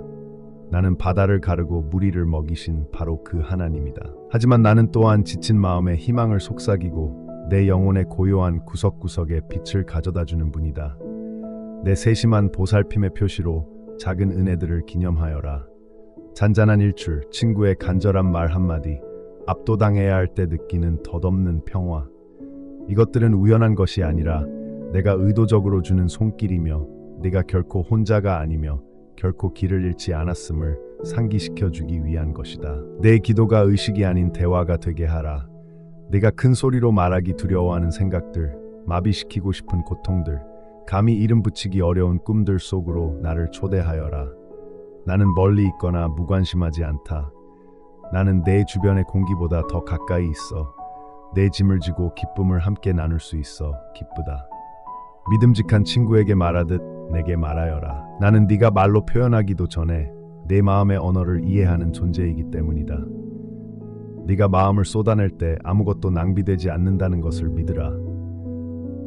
나는 바다를 가르고 무리를 먹이신 바로 그 하나님이다. 하지만 나는 또한 지친 마음에 희망을 속삭이고 내 영혼의 고요한 구석구석에 빛을 가져다주는 분이다. 내 세심한 보살핌의 표시로 작은 은혜들을 기념하여라. 잔잔한 일출, 친구의 간절한 말 한마디, 압도당해야 할 때 느끼는 덧없는 평화. 이것들은 우연한 것이 아니라 내가 의도적으로 주는 손길이며 네가 결코 혼자가 아니며 결코 길을 잃지 않았음을 상기시켜주기 위한 것이다. 내 기도가 의식이 아닌 대화가 되게 하라. 네가 큰 소리로 말하기 두려워하는 생각들, 마비시키고 싶은 고통들, 감히 이름 붙이기 어려운 꿈들 속으로 나를 초대하여라. 나는 멀리 있거나 무관심하지 않다. 나는 내 주변의 공기보다 더 가까이 있어 내 짐을 지고 기쁨을 함께 나눌 수 있어 기쁘다. 믿음직한 친구에게 말하듯 내게 말하여라. 나는 네가 말로 표현하기도 전에 내 마음의 언어를 이해하는 존재이기 때문이다. 네가 마음을 쏟아낼 때 아무것도 낭비되지 않는다는 것을 믿으라.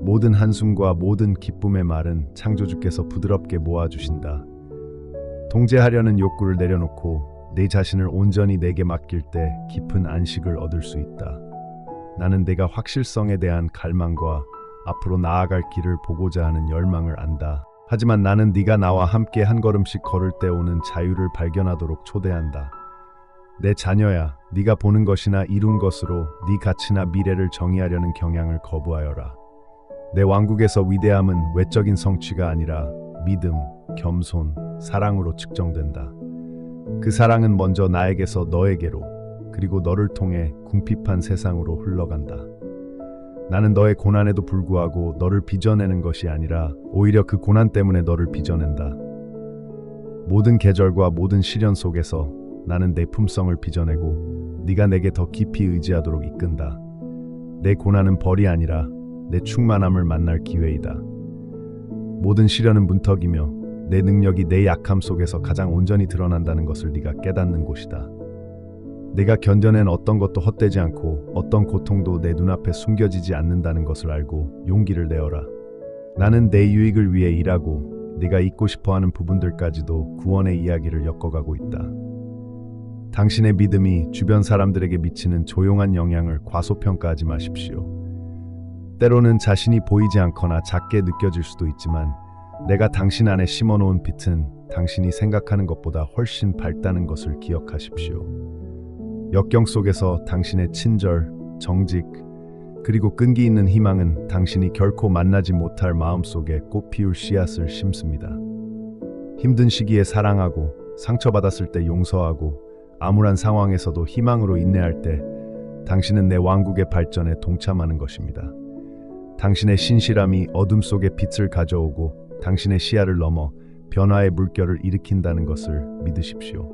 모든 한숨과 모든 기쁨의 말은 창조주께서 부드럽게 모아주신다. 통제하려는 욕구를 내려놓고 내 자신을 온전히 내게 맡길 때 깊은 안식을 얻을 수 있다. 나는 내가 확실성에 대한 갈망과 앞으로 나아갈 길을 보고자 하는 열망을 안다. 하지만 나는 네가 나와 함께 한 걸음씩 걸을 때 오는 자유를 발견하도록 초대한다. 내 자녀야, 네가 보는 것이나 이룬 것으로 네 가치나 미래를 정의하려는 경향을 거부하여라. 내 왕국에서 위대함은 외적인 성취가 아니라 믿음, 겸손, 사랑으로 측정된다. 그 사랑은 먼저 나에게서 너에게로, 그리고 너를 통해 궁핍한 세상으로 흘러간다. 나는 너의 고난에도 불구하고 너를 빚어내는 것이 아니라 오히려 그 고난 때문에 너를 빚어낸다. 모든 계절과 모든 시련 속에서 나는 내 품성을 빚어내고 네가 내게 더 깊이 의지하도록 이끈다. 내 고난은 벌이 아니라 내 충만함을 만날 기회이다. 모든 시련은 문턱이며 내 능력이 내 약함 속에서 가장 온전히 드러난다는 것을 네가 깨닫는 곳이다. 내가 견뎌낸 어떤 것도 헛되지 않고 어떤 고통도 내 눈앞에 숨겨지지 않는다는 것을 알고 용기를 내어라. 나는 내 유익을 위해 일하고 네가 잊고 싶어하는 부분들까지도 구원의 이야기를 엮어가고 있다. 당신의 믿음이 주변 사람들에게 미치는 조용한 영향을 과소평가하지 마십시오. 때로는 자신이 보이지 않거나 작게 느껴질 수도 있지만 내가 당신 안에 심어놓은 빛은 당신이 생각하는 것보다 훨씬 밝다는 것을 기억하십시오. 역경 속에서 당신의 친절, 정직, 그리고 끈기 있는 희망은 당신이 결코 만나지 못할 마음속에 꽃피울 씨앗을 심습니다. 힘든 시기에 사랑하고 상처받았을 때 용서하고 암울한 상황에서도 희망으로 인내할 때 당신은 내 왕국의 발전에 동참하는 것입니다. 당신의 신실함이 어둠 속에 빛을 가져오고 당신의 시야를 넘어 변화의 물결을 일으킨다는 것을 믿으십시오.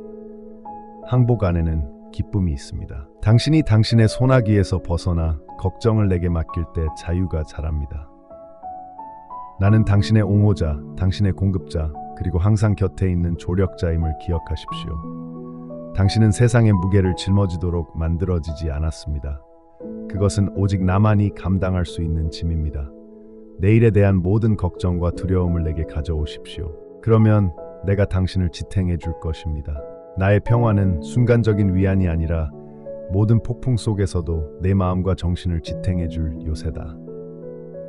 항복 안에는 기쁨이 있습니다. 당신이 당신의 소나기에서 벗어나 걱정을 내게 맡길 때 자유가 자랍니다. 나는 당신의 옹호자, 당신의 공급자, 그리고 항상 곁에 있는 조력자임을 기억하십시오. 당신은 세상의 무게를 짊어지도록 만들어지지 않았습니다. 그것은 오직 나만이 감당할 수 있는 짐입니다. 내일에 대한 모든 걱정과 두려움을 내게 가져오십시오. 그러면 내가 당신을 지탱해 줄 것입니다. 나의 평화는 순간적인 위안이 아니라 모든 폭풍 속에서도 내 마음과 정신을 지탱해 줄 요새다.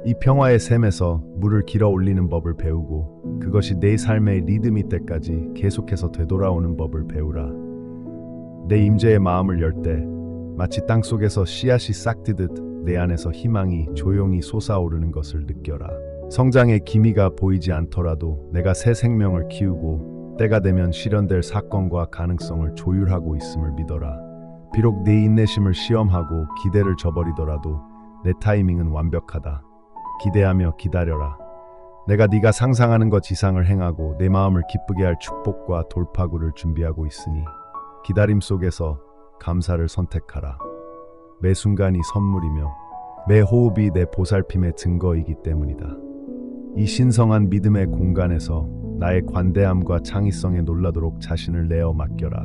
이 평화의 샘에서 물을 길어 올리는 법을 배우고 그것이 내 삶의 리듬이 때까지 계속해서 되돌아오는 법을 배우라. 내 임재의 마음을 열 때 마치 땅속에서 씨앗이 싹트듯 내 안에서 희망이 조용히 솟아오르는 것을 느껴라. 성장의 기미가 보이지 않더라도 내가 새 생명을 키우고 때가 되면 실현될 사건과 가능성을 조율하고 있음을 믿어라. 비록 네 인내심을 시험하고 기대를 저버리더라도 내 타이밍은 완벽하다. 기대하며 기다려라. 내가 네가 상상하는 것 이상을 행하고 내 마음을 기쁘게 할 축복과 돌파구를 준비하고 있으니 기다림 속에서 감사를 선택하라. 매 순간이 선물이며 매 호흡이 내 보살핌의 증거이기 때문이다. 이 신성한 믿음의 공간에서 나의 관대함과 창의성에 놀라도록 자신을 내어 맡겨라.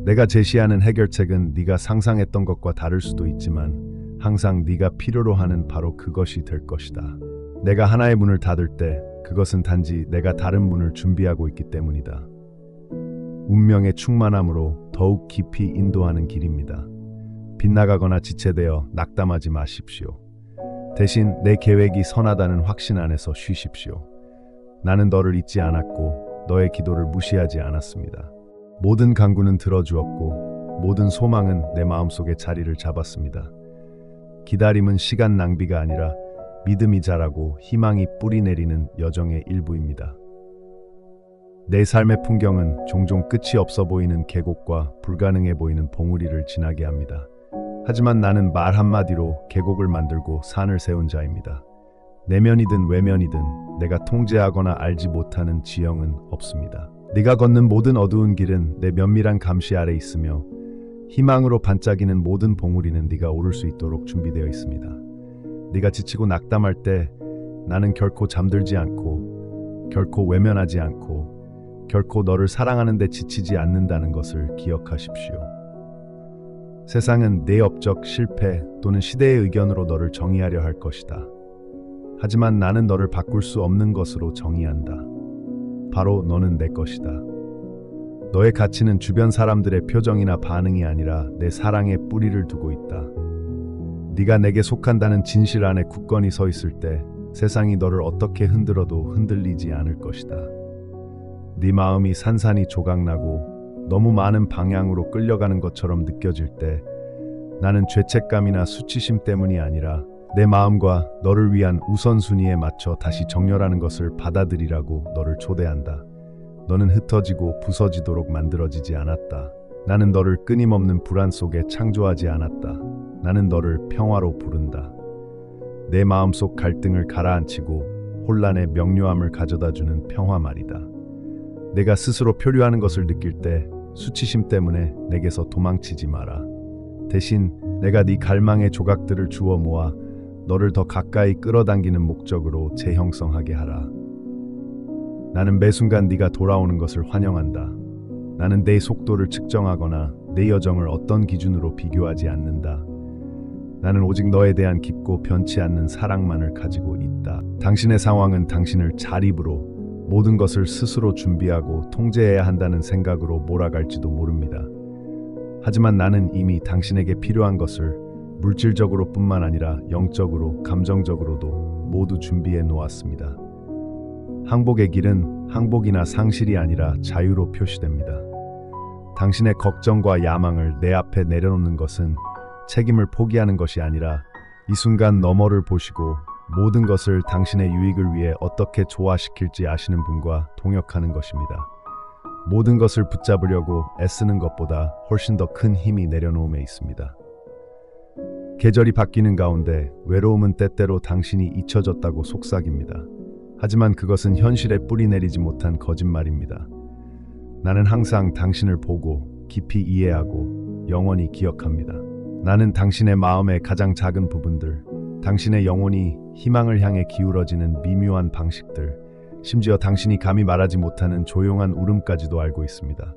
내가 제시하는 해결책은 네가 상상했던 것과 다를 수도 있지만 항상 네가 필요로 하는 바로 그것이 될 것이다. 내가 하나의 문을 닫을 때 그것은 단지 내가 다른 문을 준비하고 있기 때문이다. 운명의 충만함으로 더욱 깊이 인도하는 길입니다. 빗나가거나 지체되어 낙담하지 마십시오. 대신 내 계획이 선하다는 확신 안에서 쉬십시오. 나는 너를 잊지 않았고 너의 기도를 무시하지 않았습니다. 모든 간구는 들어주었고 모든 소망은 내 마음속에 자리를 잡았습니다. 기다림은 시간 낭비가 아니라 믿음이 자라고 희망이 뿌리 내리는 여정의 일부입니다. 내 삶의 풍경은 종종 끝이 없어 보이는 계곡과 불가능해 보이는 봉우리를 지나게 합니다. 하지만 나는 말 한마디로 계곡을 만들고 산을 세운 자입니다. 내면이든 외면이든 내가 통제하거나 알지 못하는 지형은 없습니다. 네가 걷는 모든 어두운 길은 내 면밀한 감시 아래 있으며 희망으로 반짝이는 모든 봉우리는 네가 오를 수 있도록 준비되어 있습니다. 네가 지치고 낙담할 때 나는 결코 잠들지 않고 결코 외면하지 않고 결코 너를 사랑하는 데 지치지 않는다는 것을 기억하십시오. 세상은 내 업적, 실패 또는 시대의 의견으로 너를 정의하려 할 것이다. 하지만 나는 너를 바꿀 수 없는 것으로 정의한다. 바로 너는 내 것이다. 너의 가치는 주변 사람들의 표정이나 반응이 아니라 내 사랑에 뿌리를 두고 있다. 네가 내게 속한다는 진실 안에 굳건히 서 있을 때 세상이 너를 어떻게 흔들어도 흔들리지 않을 것이다. 네 마음이 산산이 조각나고 너무 많은 방향으로 끌려가는 것처럼 느껴질 때 나는 죄책감이나 수치심 때문이 아니라 내 마음과 너를 위한 우선순위에 맞춰 다시 정렬하는 것을 받아들이라고 너를 초대한다. 너는 흩어지고 부서지도록 만들어지지 않았다. 나는 너를 끊임없는 불안 속에 창조하지 않았다. 나는 너를 평화로 부른다. 내 마음속 갈등을 가라앉히고 혼란의 명료함을 가져다주는 평화 말이다. 내가 스스로 표류하는 것을 느낄 때 수치심 때문에 내게서 도망치지 마라. 대신 내가 네 갈망의 조각들을 주워 모아 너를 더 가까이 끌어당기는 목적으로 재형성하게 하라. 나는 매 순간 네가 돌아오는 것을 환영한다. 나는 내 속도를 측정하거나 내 여정을 어떤 기준으로 비교하지 않는다. 나는 오직 너에 대한 깊고 변치 않는 사랑만을 가지고 있다. 당신의 상황은 당신을 자립으로 모든 것을 스스로 준비하고 통제해야 한다는 생각으로 몰아갈지도 모릅니다. 하지만 나는 이미 당신에게 필요한 것을 물질적으로 뿐만 아니라 영적으로, 감정적으로도 모두 준비해 놓았습니다. 항복의 길은 항복이나 상실이 아니라 자유로 표시됩니다. 당신의 걱정과 야망을 내 앞에 내려놓는 것은 책임을 포기하는 것이 아니라 이 순간 너머를 보시고 모든 것을 당신의 유익을 위해 어떻게 조화시킬지 아시는 분과 동역하는 것입니다. 모든 것을 붙잡으려고 애쓰는 것보다 훨씬 더 큰 힘이 내려놓음에 있습니다. 계절이 바뀌는 가운데 외로움은 때때로 당신이 잊혀졌다고 속삭입니다. 하지만 그것은 현실에 뿌리 내리지 못한 거짓말입니다. 나는 항상 당신을 보고 깊이 이해하고 영원히 기억합니다. 나는 당신의 마음의 가장 작은 부분들, 당신의 영혼이 희망을 향해 기울어지는 미묘한 방식들, 심지어 당신이 감히 말하지 못하는 조용한 울음까지도 알고 있습니다.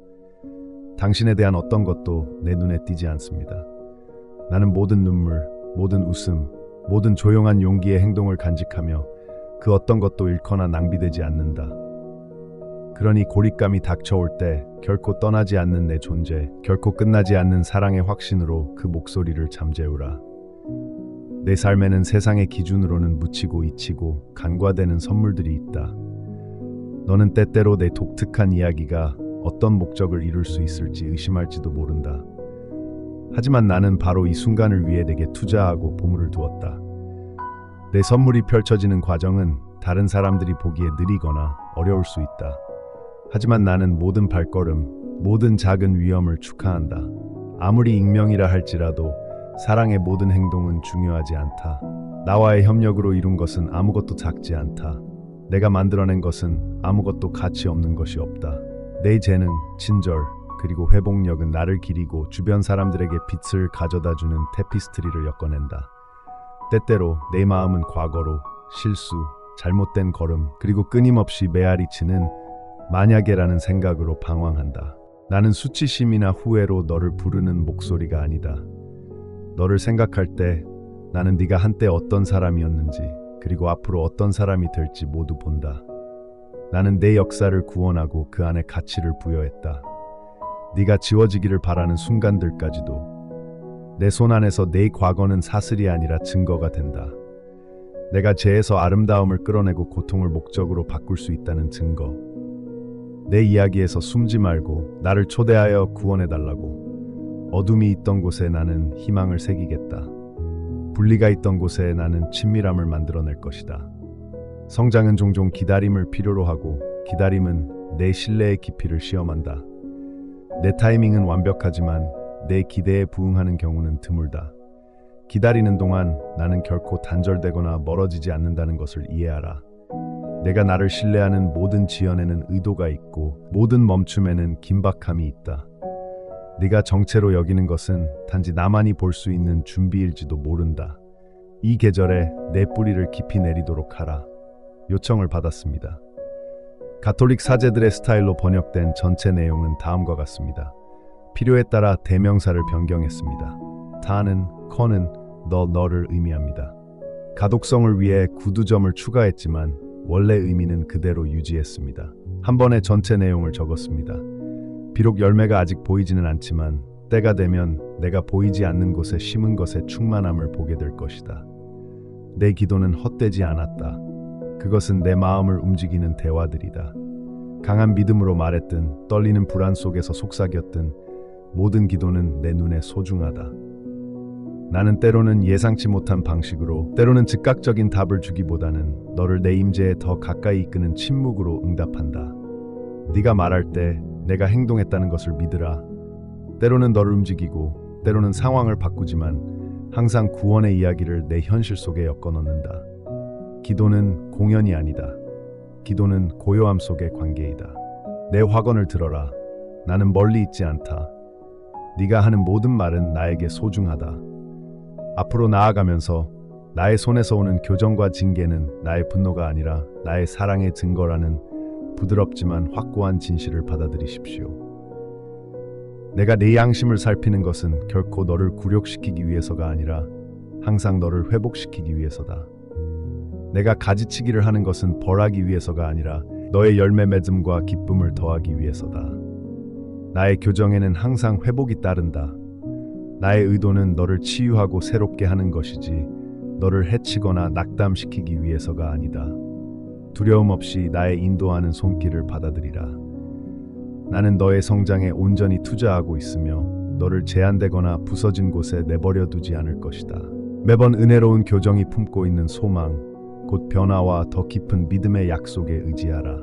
당신에 대한 어떤 것도 내 눈에 띄지 않습니다. 나는 모든 눈물, 모든 웃음, 모든 조용한 용기의 행동을 간직하며 그 어떤 것도 잃거나 낭비되지 않는다. 그러니 고립감이 닥쳐올 때 결코 떠나지 않는 내 존재, 결코 끝나지 않는 사랑의 확신으로 그 목소리를 잠재우라. 내 삶에는 세상의 기준으로는 묻히고 잊히고 간과되는 선물들이 있다. 너는 때때로 내 독특한 이야기가 어떤 목적을 이룰 수 있을지 의심할지도 모른다. 하지만 나는 바로 이 순간을 위해 내게 투자하고 보물을 두었다. 내 선물이 펼쳐지는 과정은 다른 사람들이 보기에 느리거나 어려울 수 있다. 하지만 나는 모든 발걸음, 모든 작은 위험을 축하한다. 아무리 익명이라 할지라도 사랑의 모든 행동은 중요하지 않다. 나와의 협력으로 이룬 것은 아무것도 작지 않다. 내가 만들어낸 것은 아무것도 가치 없는 것이 없다. 내 재능, 친절, 그리고 회복력은 나를 기리고 주변 사람들에게 빛을 가져다주는 테피스트리를 엮어낸다. 때때로 내 마음은 과거로, 실수, 잘못된 걸음, 그리고 끊임없이 메아리치는 만약에라는 생각으로 방황한다. 나는 수치심이나 후회로 너를 부르는 목소리가 아니다. 너를 생각할 때 나는 네가 한때 어떤 사람이었는지 그리고 앞으로 어떤 사람이 될지 모두 본다. 나는 내 역사를 구원하고 그 안에 가치를 부여했다. 네가 지워지기를 바라는 순간들까지도. 내 손 안에서 내 과거는 사슬이 아니라 증거가 된다. 내가 죄에서 아름다움을 끌어내고 고통을 목적으로 바꿀 수 있다는 증거. 내 이야기에서 숨지 말고 나를 초대하여 구원해달라고. 어둠이 있던 곳에 나는 희망을 새기겠다. 분리가 있던 곳에 나는 친밀함을 만들어낼 것이다. 성장은 종종 기다림을 필요로 하고 기다림은 내 신뢰의 깊이를 시험한다. 내 타이밍은 완벽하지만 내 기대에 부응하는 경우는 드물다. 기다리는 동안 나는 결코 단절되거나 멀어지지 않는다는 것을 이해하라. 내가 나를 신뢰하는 모든 지연에는 의도가 있고 모든 멈춤에는 긴박함이 있다. 네가 정체로 여기는 것은 단지 나만이 볼 수 있는 준비일지도 모른다. 이 계절에 내 뿌리를 깊이 내리도록 하라. 요청을 받았습니다. 가톨릭 사제들의 스타일로 번역된 전체 내용은 다음과 같습니다. 필요에 따라 대명사를 변경했습니다. 다는, 커는 너를 의미합니다. 가독성을 위해 구두점을 추가했지만 원래 의미는 그대로 유지했습니다. 한 번에 전체 내용을 적었습니다. 비록 열매가 아직 보이지는 않지만 때가 되면 내가 보이지 않는 곳에 심은 것의 충만함을 보게 될 것이다. 내 기도는 헛되지 않았다. 그것은 내 마음을 움직이는 대화들이다. 강한 믿음으로 말했든 떨리는 불안 속에서 속삭였든 모든 기도는 내 눈에 소중하다. 나는 때로는 예상치 못한 방식으로, 때로는 즉각적인 답을 주기보다는 너를 내 임재에 더 가까이 이끄는 침묵으로 응답한다. 네가 말할 때 내가 행동했다는 것을 믿으라. 때로는 너를 움직이고 때로는 상황을 바꾸지만 항상 구원의 이야기를 내 현실 속에 엮어 넣는다. 기도는 공연이 아니다. 기도는 고요함 속의 관계이다. 내 화건을 들어라. 나는 멀리 있지 않다. 네가 하는 모든 말은 나에게 소중하다. 앞으로 나아가면서 나의 손에서 오는 교정과 징계는 나의 분노가 아니라 나의 사랑의 증거라는 부드럽지만 확고한 진실을 받아들이십시오. 내가 내 양심을 살피는 것은 결코 너를 굴욕시키기 위해서가 아니라 항상 너를 회복시키기 위해서다. 내가 가지치기를 하는 것은 벌하기 위해서가 아니라 너의 열매 맺음과 기쁨을 더하기 위해서다. 나의 교정에는 항상 회복이 따른다. 나의 의도는 너를 치유하고 새롭게 하는 것이지 너를 해치거나 낙담시키기 위해서가 아니다. 두려움 없이 나의 인도하는 손길을 받아들이라. 나는 너의 성장에 온전히 투자하고 있으며 너를 제한되거나 부서진 곳에 내버려 두지 않을 것이다. 매번 은혜로운 교정이 품고 있는 소망, 곧 변화와 더 깊은 믿음의 약속에 의지하라.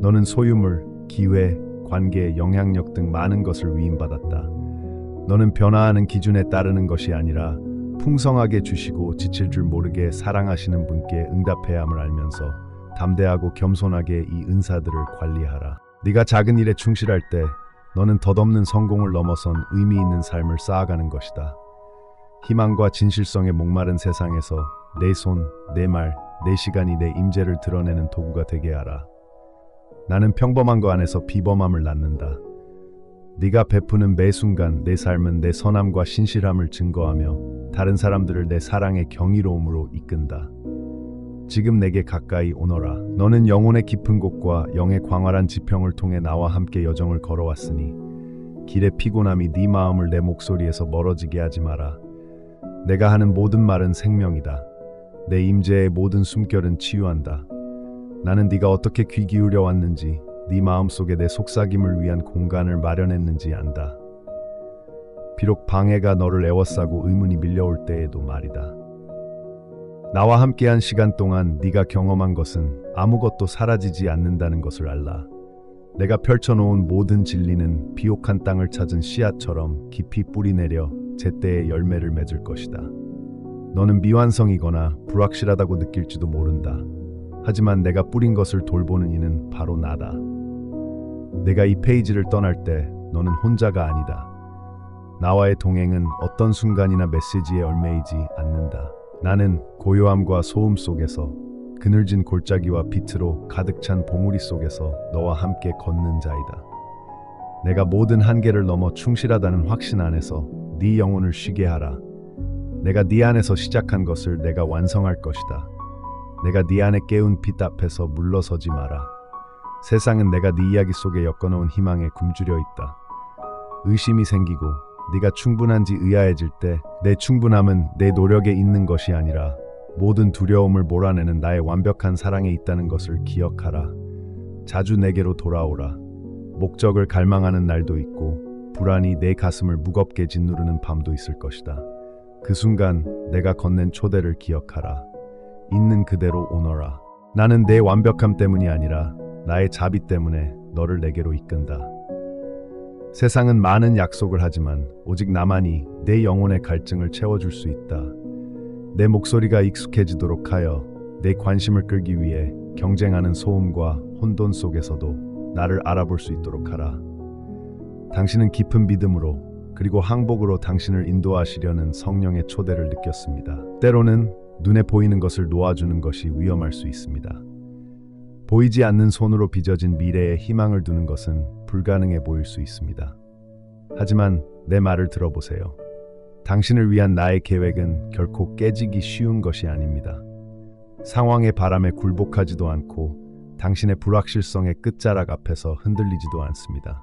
너는 소유물, 기회, 관계, 영향력 등 많은 것을 위임받았다. 너는 변화하는 기준에 따르는 것이 아니라 풍성하게 주시고 지칠 줄 모르게 사랑하시는 분께 응답해야 함을 알면서 담대하고 겸손하게 이 은사들을 관리하라. 네가 작은 일에 충실할 때 너는 덧없는 성공을 넘어선 의미 있는 삶을 쌓아가는 것이다. 희망과 진실성에 목마른 세상에서 내 손, 내 말, 내 시간이 내 임재를 드러내는 도구가 되게 하라. 나는 평범한 거 안에서 비범함을 낳는다. 네가 베푸는 매 순간 내 삶은 내 선함과 신실함을 증거하며 다른 사람들을 내 사랑의 경이로움으로 이끈다. 지금 내게 가까이 오너라. 너는 영혼의 깊은 곳과 영의 광활한 지평을 통해 나와 함께 여정을 걸어왔으니 길의 피곤함이 네 마음을 내 목소리에서 멀어지게 하지 마라. 내가 하는 모든 말은 생명이다. 내 임재의 모든 숨결은 치유한다. 나는 네가 어떻게 귀 기울여 왔는지, 네 마음속에 내 속삭임을 위한 공간을 마련했는지 안다. 비록 방해가 너를 애워싸고 의문이 밀려올 때에도 말이다. 나와 함께한 시간 동안 네가 경험한 것은 아무것도 사라지지 않는다는 것을 알라. 내가 펼쳐놓은 모든 진리는 비옥한 땅을 찾은 씨앗처럼 깊이 뿌리내려 제때의 열매를 맺을 것이다. 너는 미완성이거나 불확실하다고 느낄지도 모른다. 하지만 내가 뿌린 것을 돌보는 이는 바로 나다. 내가 이 페이지를 떠날 때 너는 혼자가 아니다. 나와의 동행은 어떤 순간이나 메시지에 얽매이지 않는다. 나는 고요함과 소음 속에서 그늘진 골짜기와 빛으로 가득 찬 봉우리 속에서 너와 함께 걷는 자이다. 내가 모든 한계를 넘어 충실하다는 확신 안에서 네 영혼을 쉬게 하라. 내가 네 안에서 시작한 것을 내가 완성할 것이다. 내가 네 안에 깨운 빛 앞에서 물러서지 마라. 세상은 내가 네 이야기 속에 엮어놓은 희망에 굶주려 있다. 의심이 생기고 네가 충분한지 의아해질 때 내 충분함은 내 노력에 있는 것이 아니라 모든 두려움을 몰아내는 나의 완벽한 사랑에 있다는 것을 기억하라. 자주 내게로 돌아오라. 목적을 갈망하는 날도 있고 불안이 내 가슴을 무겁게 짓누르는 밤도 있을 것이다. 그 순간 내가 건넨 초대를 기억하라. 있는 그대로 오너라. 나는 내 완벽함 때문이 아니라 나의 자비 때문에 너를 내게로 이끈다. 세상은 많은 약속을 하지만 오직 나만이 내 영혼의 갈증을 채워줄 수 있다. 내 목소리가 익숙해지도록 하여 내 관심을 끌기 위해 경쟁하는 소음과 혼돈 속에서도 나를 알아볼 수 있도록 하라. 당신은 깊은 믿음으로 그리고 항복으로 당신을 인도하시려는 성령의 초대를 느꼈습니다. 때로는 눈에 보이는 것을 놓아주는 것이 위험할 수 있습니다. 보이지 않는 손으로 빚어진 미래에 희망을 두는 것은 불가능해 보일 수 있습니다. 하지만 내 말을 들어보세요. 당신을 위한 나의 계획은 결코 깨지기 쉬운 것이 아닙니다. 상황의 바람에 굴복하지도 않고 당신의 불확실성의 끝자락 앞에서 흔들리지도 않습니다.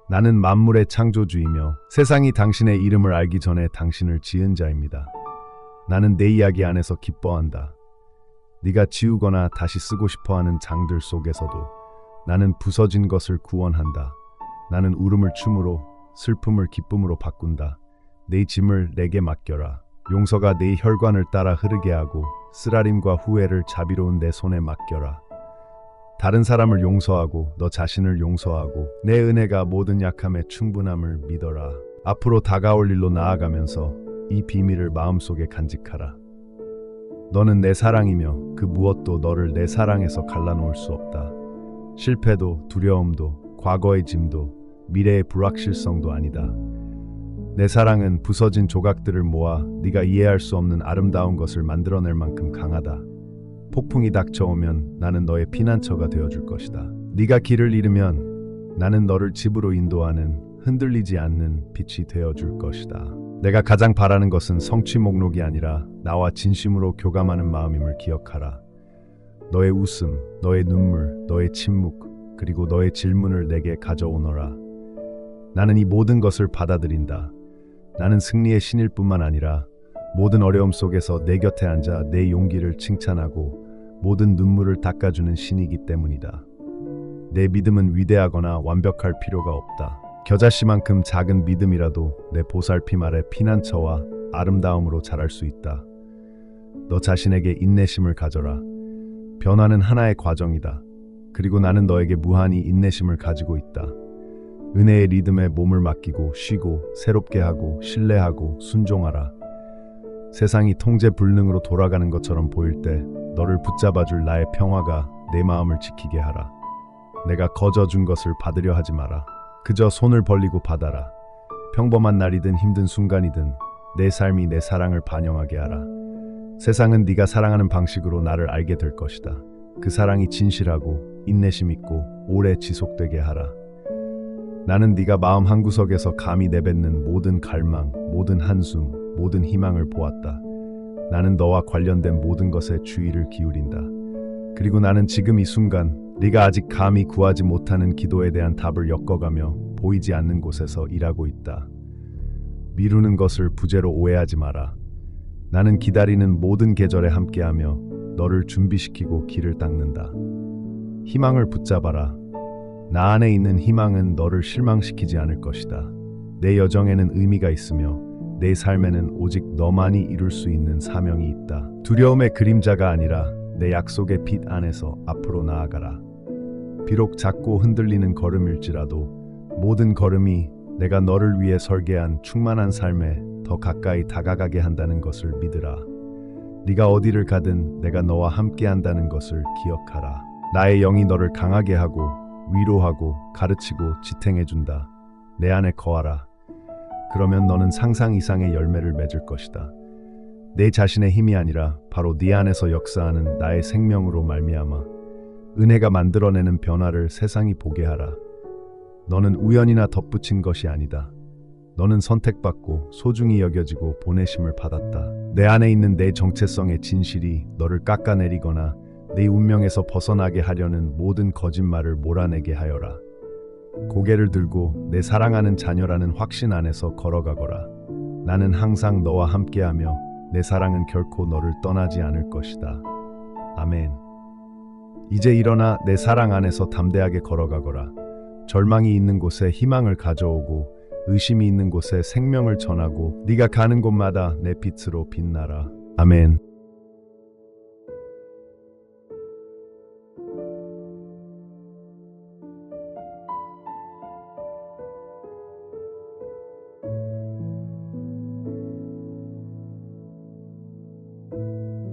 나는 만물의 창조주이며 세상이 당신의 이름을 알기 전에 당신을 지은 자입니다. 나는 내 이야기 안에서 기뻐한다. 네가 지우거나 다시 쓰고 싶어하는 장들 속에서도 나는 부서진 것을 구원한다. 나는 울음을 춤으로, 슬픔을 기쁨으로 바꾼다. 네 짐을 내게 맡겨라. 용서가 네 혈관을 따라 흐르게 하고 쓰라림과 후회를 자비로운 내 손에 맡겨라. 다른 사람을 용서하고 너 자신을 용서하고 내 은혜가 모든 약함의 충분함을 믿어라. 앞으로 다가올 일로 나아가면서 이 비밀을 마음속에 간직하라. 너는 내 사랑이며 그 무엇도 너를 내 사랑에서 갈라놓을 수 없다. 실패도 두려움도 과거의 짐도 미래의 불확실성도 아니다. 내 사랑은 부서진 조각들을 모아 네가 이해할 수 없는 아름다운 것을 만들어낼 만큼 강하다. 폭풍이 닥쳐오면 나는 너의 피난처가 되어줄 것이다. 네가 길을 잃으면 나는 너를 집으로 인도하는 흔들리지 않는 빛이 되어줄 것이다. 내가 가장 바라는 것은 성취 목록이 아니라 나와 진심으로 교감하는 마음임을 기억하라. 너의 웃음, 너의 눈물, 너의 침묵, 그리고 너의 질문을 내게 가져오너라. 나는 이 모든 것을 받아들인다. 나는 승리의 신일 뿐만 아니라 모든 어려움 속에서 내 곁에 앉아 내 용기를 칭찬하고 모든 눈물을 닦아주는 신이기 때문이다. 내 믿음은 위대하거나 완벽할 필요가 없다. 겨자씨만큼 작은 믿음이라도 내 보살핌 아래 피난처와 아름다움으로 자랄 수 있다. 너 자신에게 인내심을 가져라. 변화는 하나의 과정이다. 그리고 나는 너에게 무한히 인내심을 가지고 있다. 은혜의 리듬에 몸을 맡기고 쉬고 새롭게 하고 신뢰하고 순종하라. 세상이 통제 불능으로 돌아가는 것처럼 보일 때 너를 붙잡아줄 나의 평화가 내 마음을 지키게 하라. 내가 거저 준 것을 받으려 하지 마라. 그저 손을 벌리고 받아라. 평범한 날이든 힘든 순간이든 내 삶이 내 사랑을 반영하게 하라. 세상은 네가 사랑하는 방식으로 나를 알게 될 것이다. 그 사랑이 진실하고 인내심 있고 오래 지속되게 하라. 나는 네가 마음 한구석에서 감히 내뱉는 모든 갈망, 모든 한숨, 모든 희망을 보았다. 나는 너와 관련된 모든 것에 주의를 기울인다. 그리고 나는 지금 이 순간 네가 아직 감히 구하지 못하는 기도에 대한 답을 엮어가며 보이지 않는 곳에서 일하고 있다. 미루는 것을 부재로 오해하지 마라. 나는 기다리는 모든 계절에 함께하며 너를 준비시키고 길을 닦는다. 희망을 붙잡아라. 나 안에 있는 희망은 너를 실망시키지 않을 것이다. 내 여정에는 의미가 있으며 내 삶에는 오직 너만이 이룰 수 있는 사명이 있다. 두려움의 그림자가 아니라 내 약속의 빛 안에서 앞으로 나아가라. 비록 작고 흔들리는 걸음일지라도 모든 걸음이 내가 너를 위해 설계한 충만한 삶에 더 가까이 다가가게 한다는 것을 믿으라. 네가 어디를 가든 내가 너와 함께 한다는 것을 기억하라. 나의 영이 너를 강하게 하고 위로하고 가르치고 지탱해준다. 내 안에 거하라. 그러면 너는 상상 이상의 열매를 맺을 것이다. 내 자신의 힘이 아니라 바로 네 안에서 역사하는 나의 생명으로 말미암아 은혜가 만들어내는 변화를 세상이 보게 하라. 너는 우연이나 덧붙인 것이 아니다. 너는 선택받고 소중히 여겨지고 보내심을 받았다. 내 안에 있는 내 정체성의 진실이 너를 깎아내리거나 네 운명에서 벗어나게 하려는 모든 거짓말을 몰아내게 하여라. 고개를 들고 내 사랑하는 자녀라는 확신 안에서 걸어가거라. 나는 항상 너와 함께하며 내 사랑은 결코 너를 떠나지 않을 것이다. 아멘. 이제 일어나 내 사랑 안에서 담대하게 걸어가거라. 절망이 있는 곳에 희망을 가져오고 의심이 있는 곳에 생명을 전하고 네가 가는 곳마다 내 빛으로 빛나라. 아멘.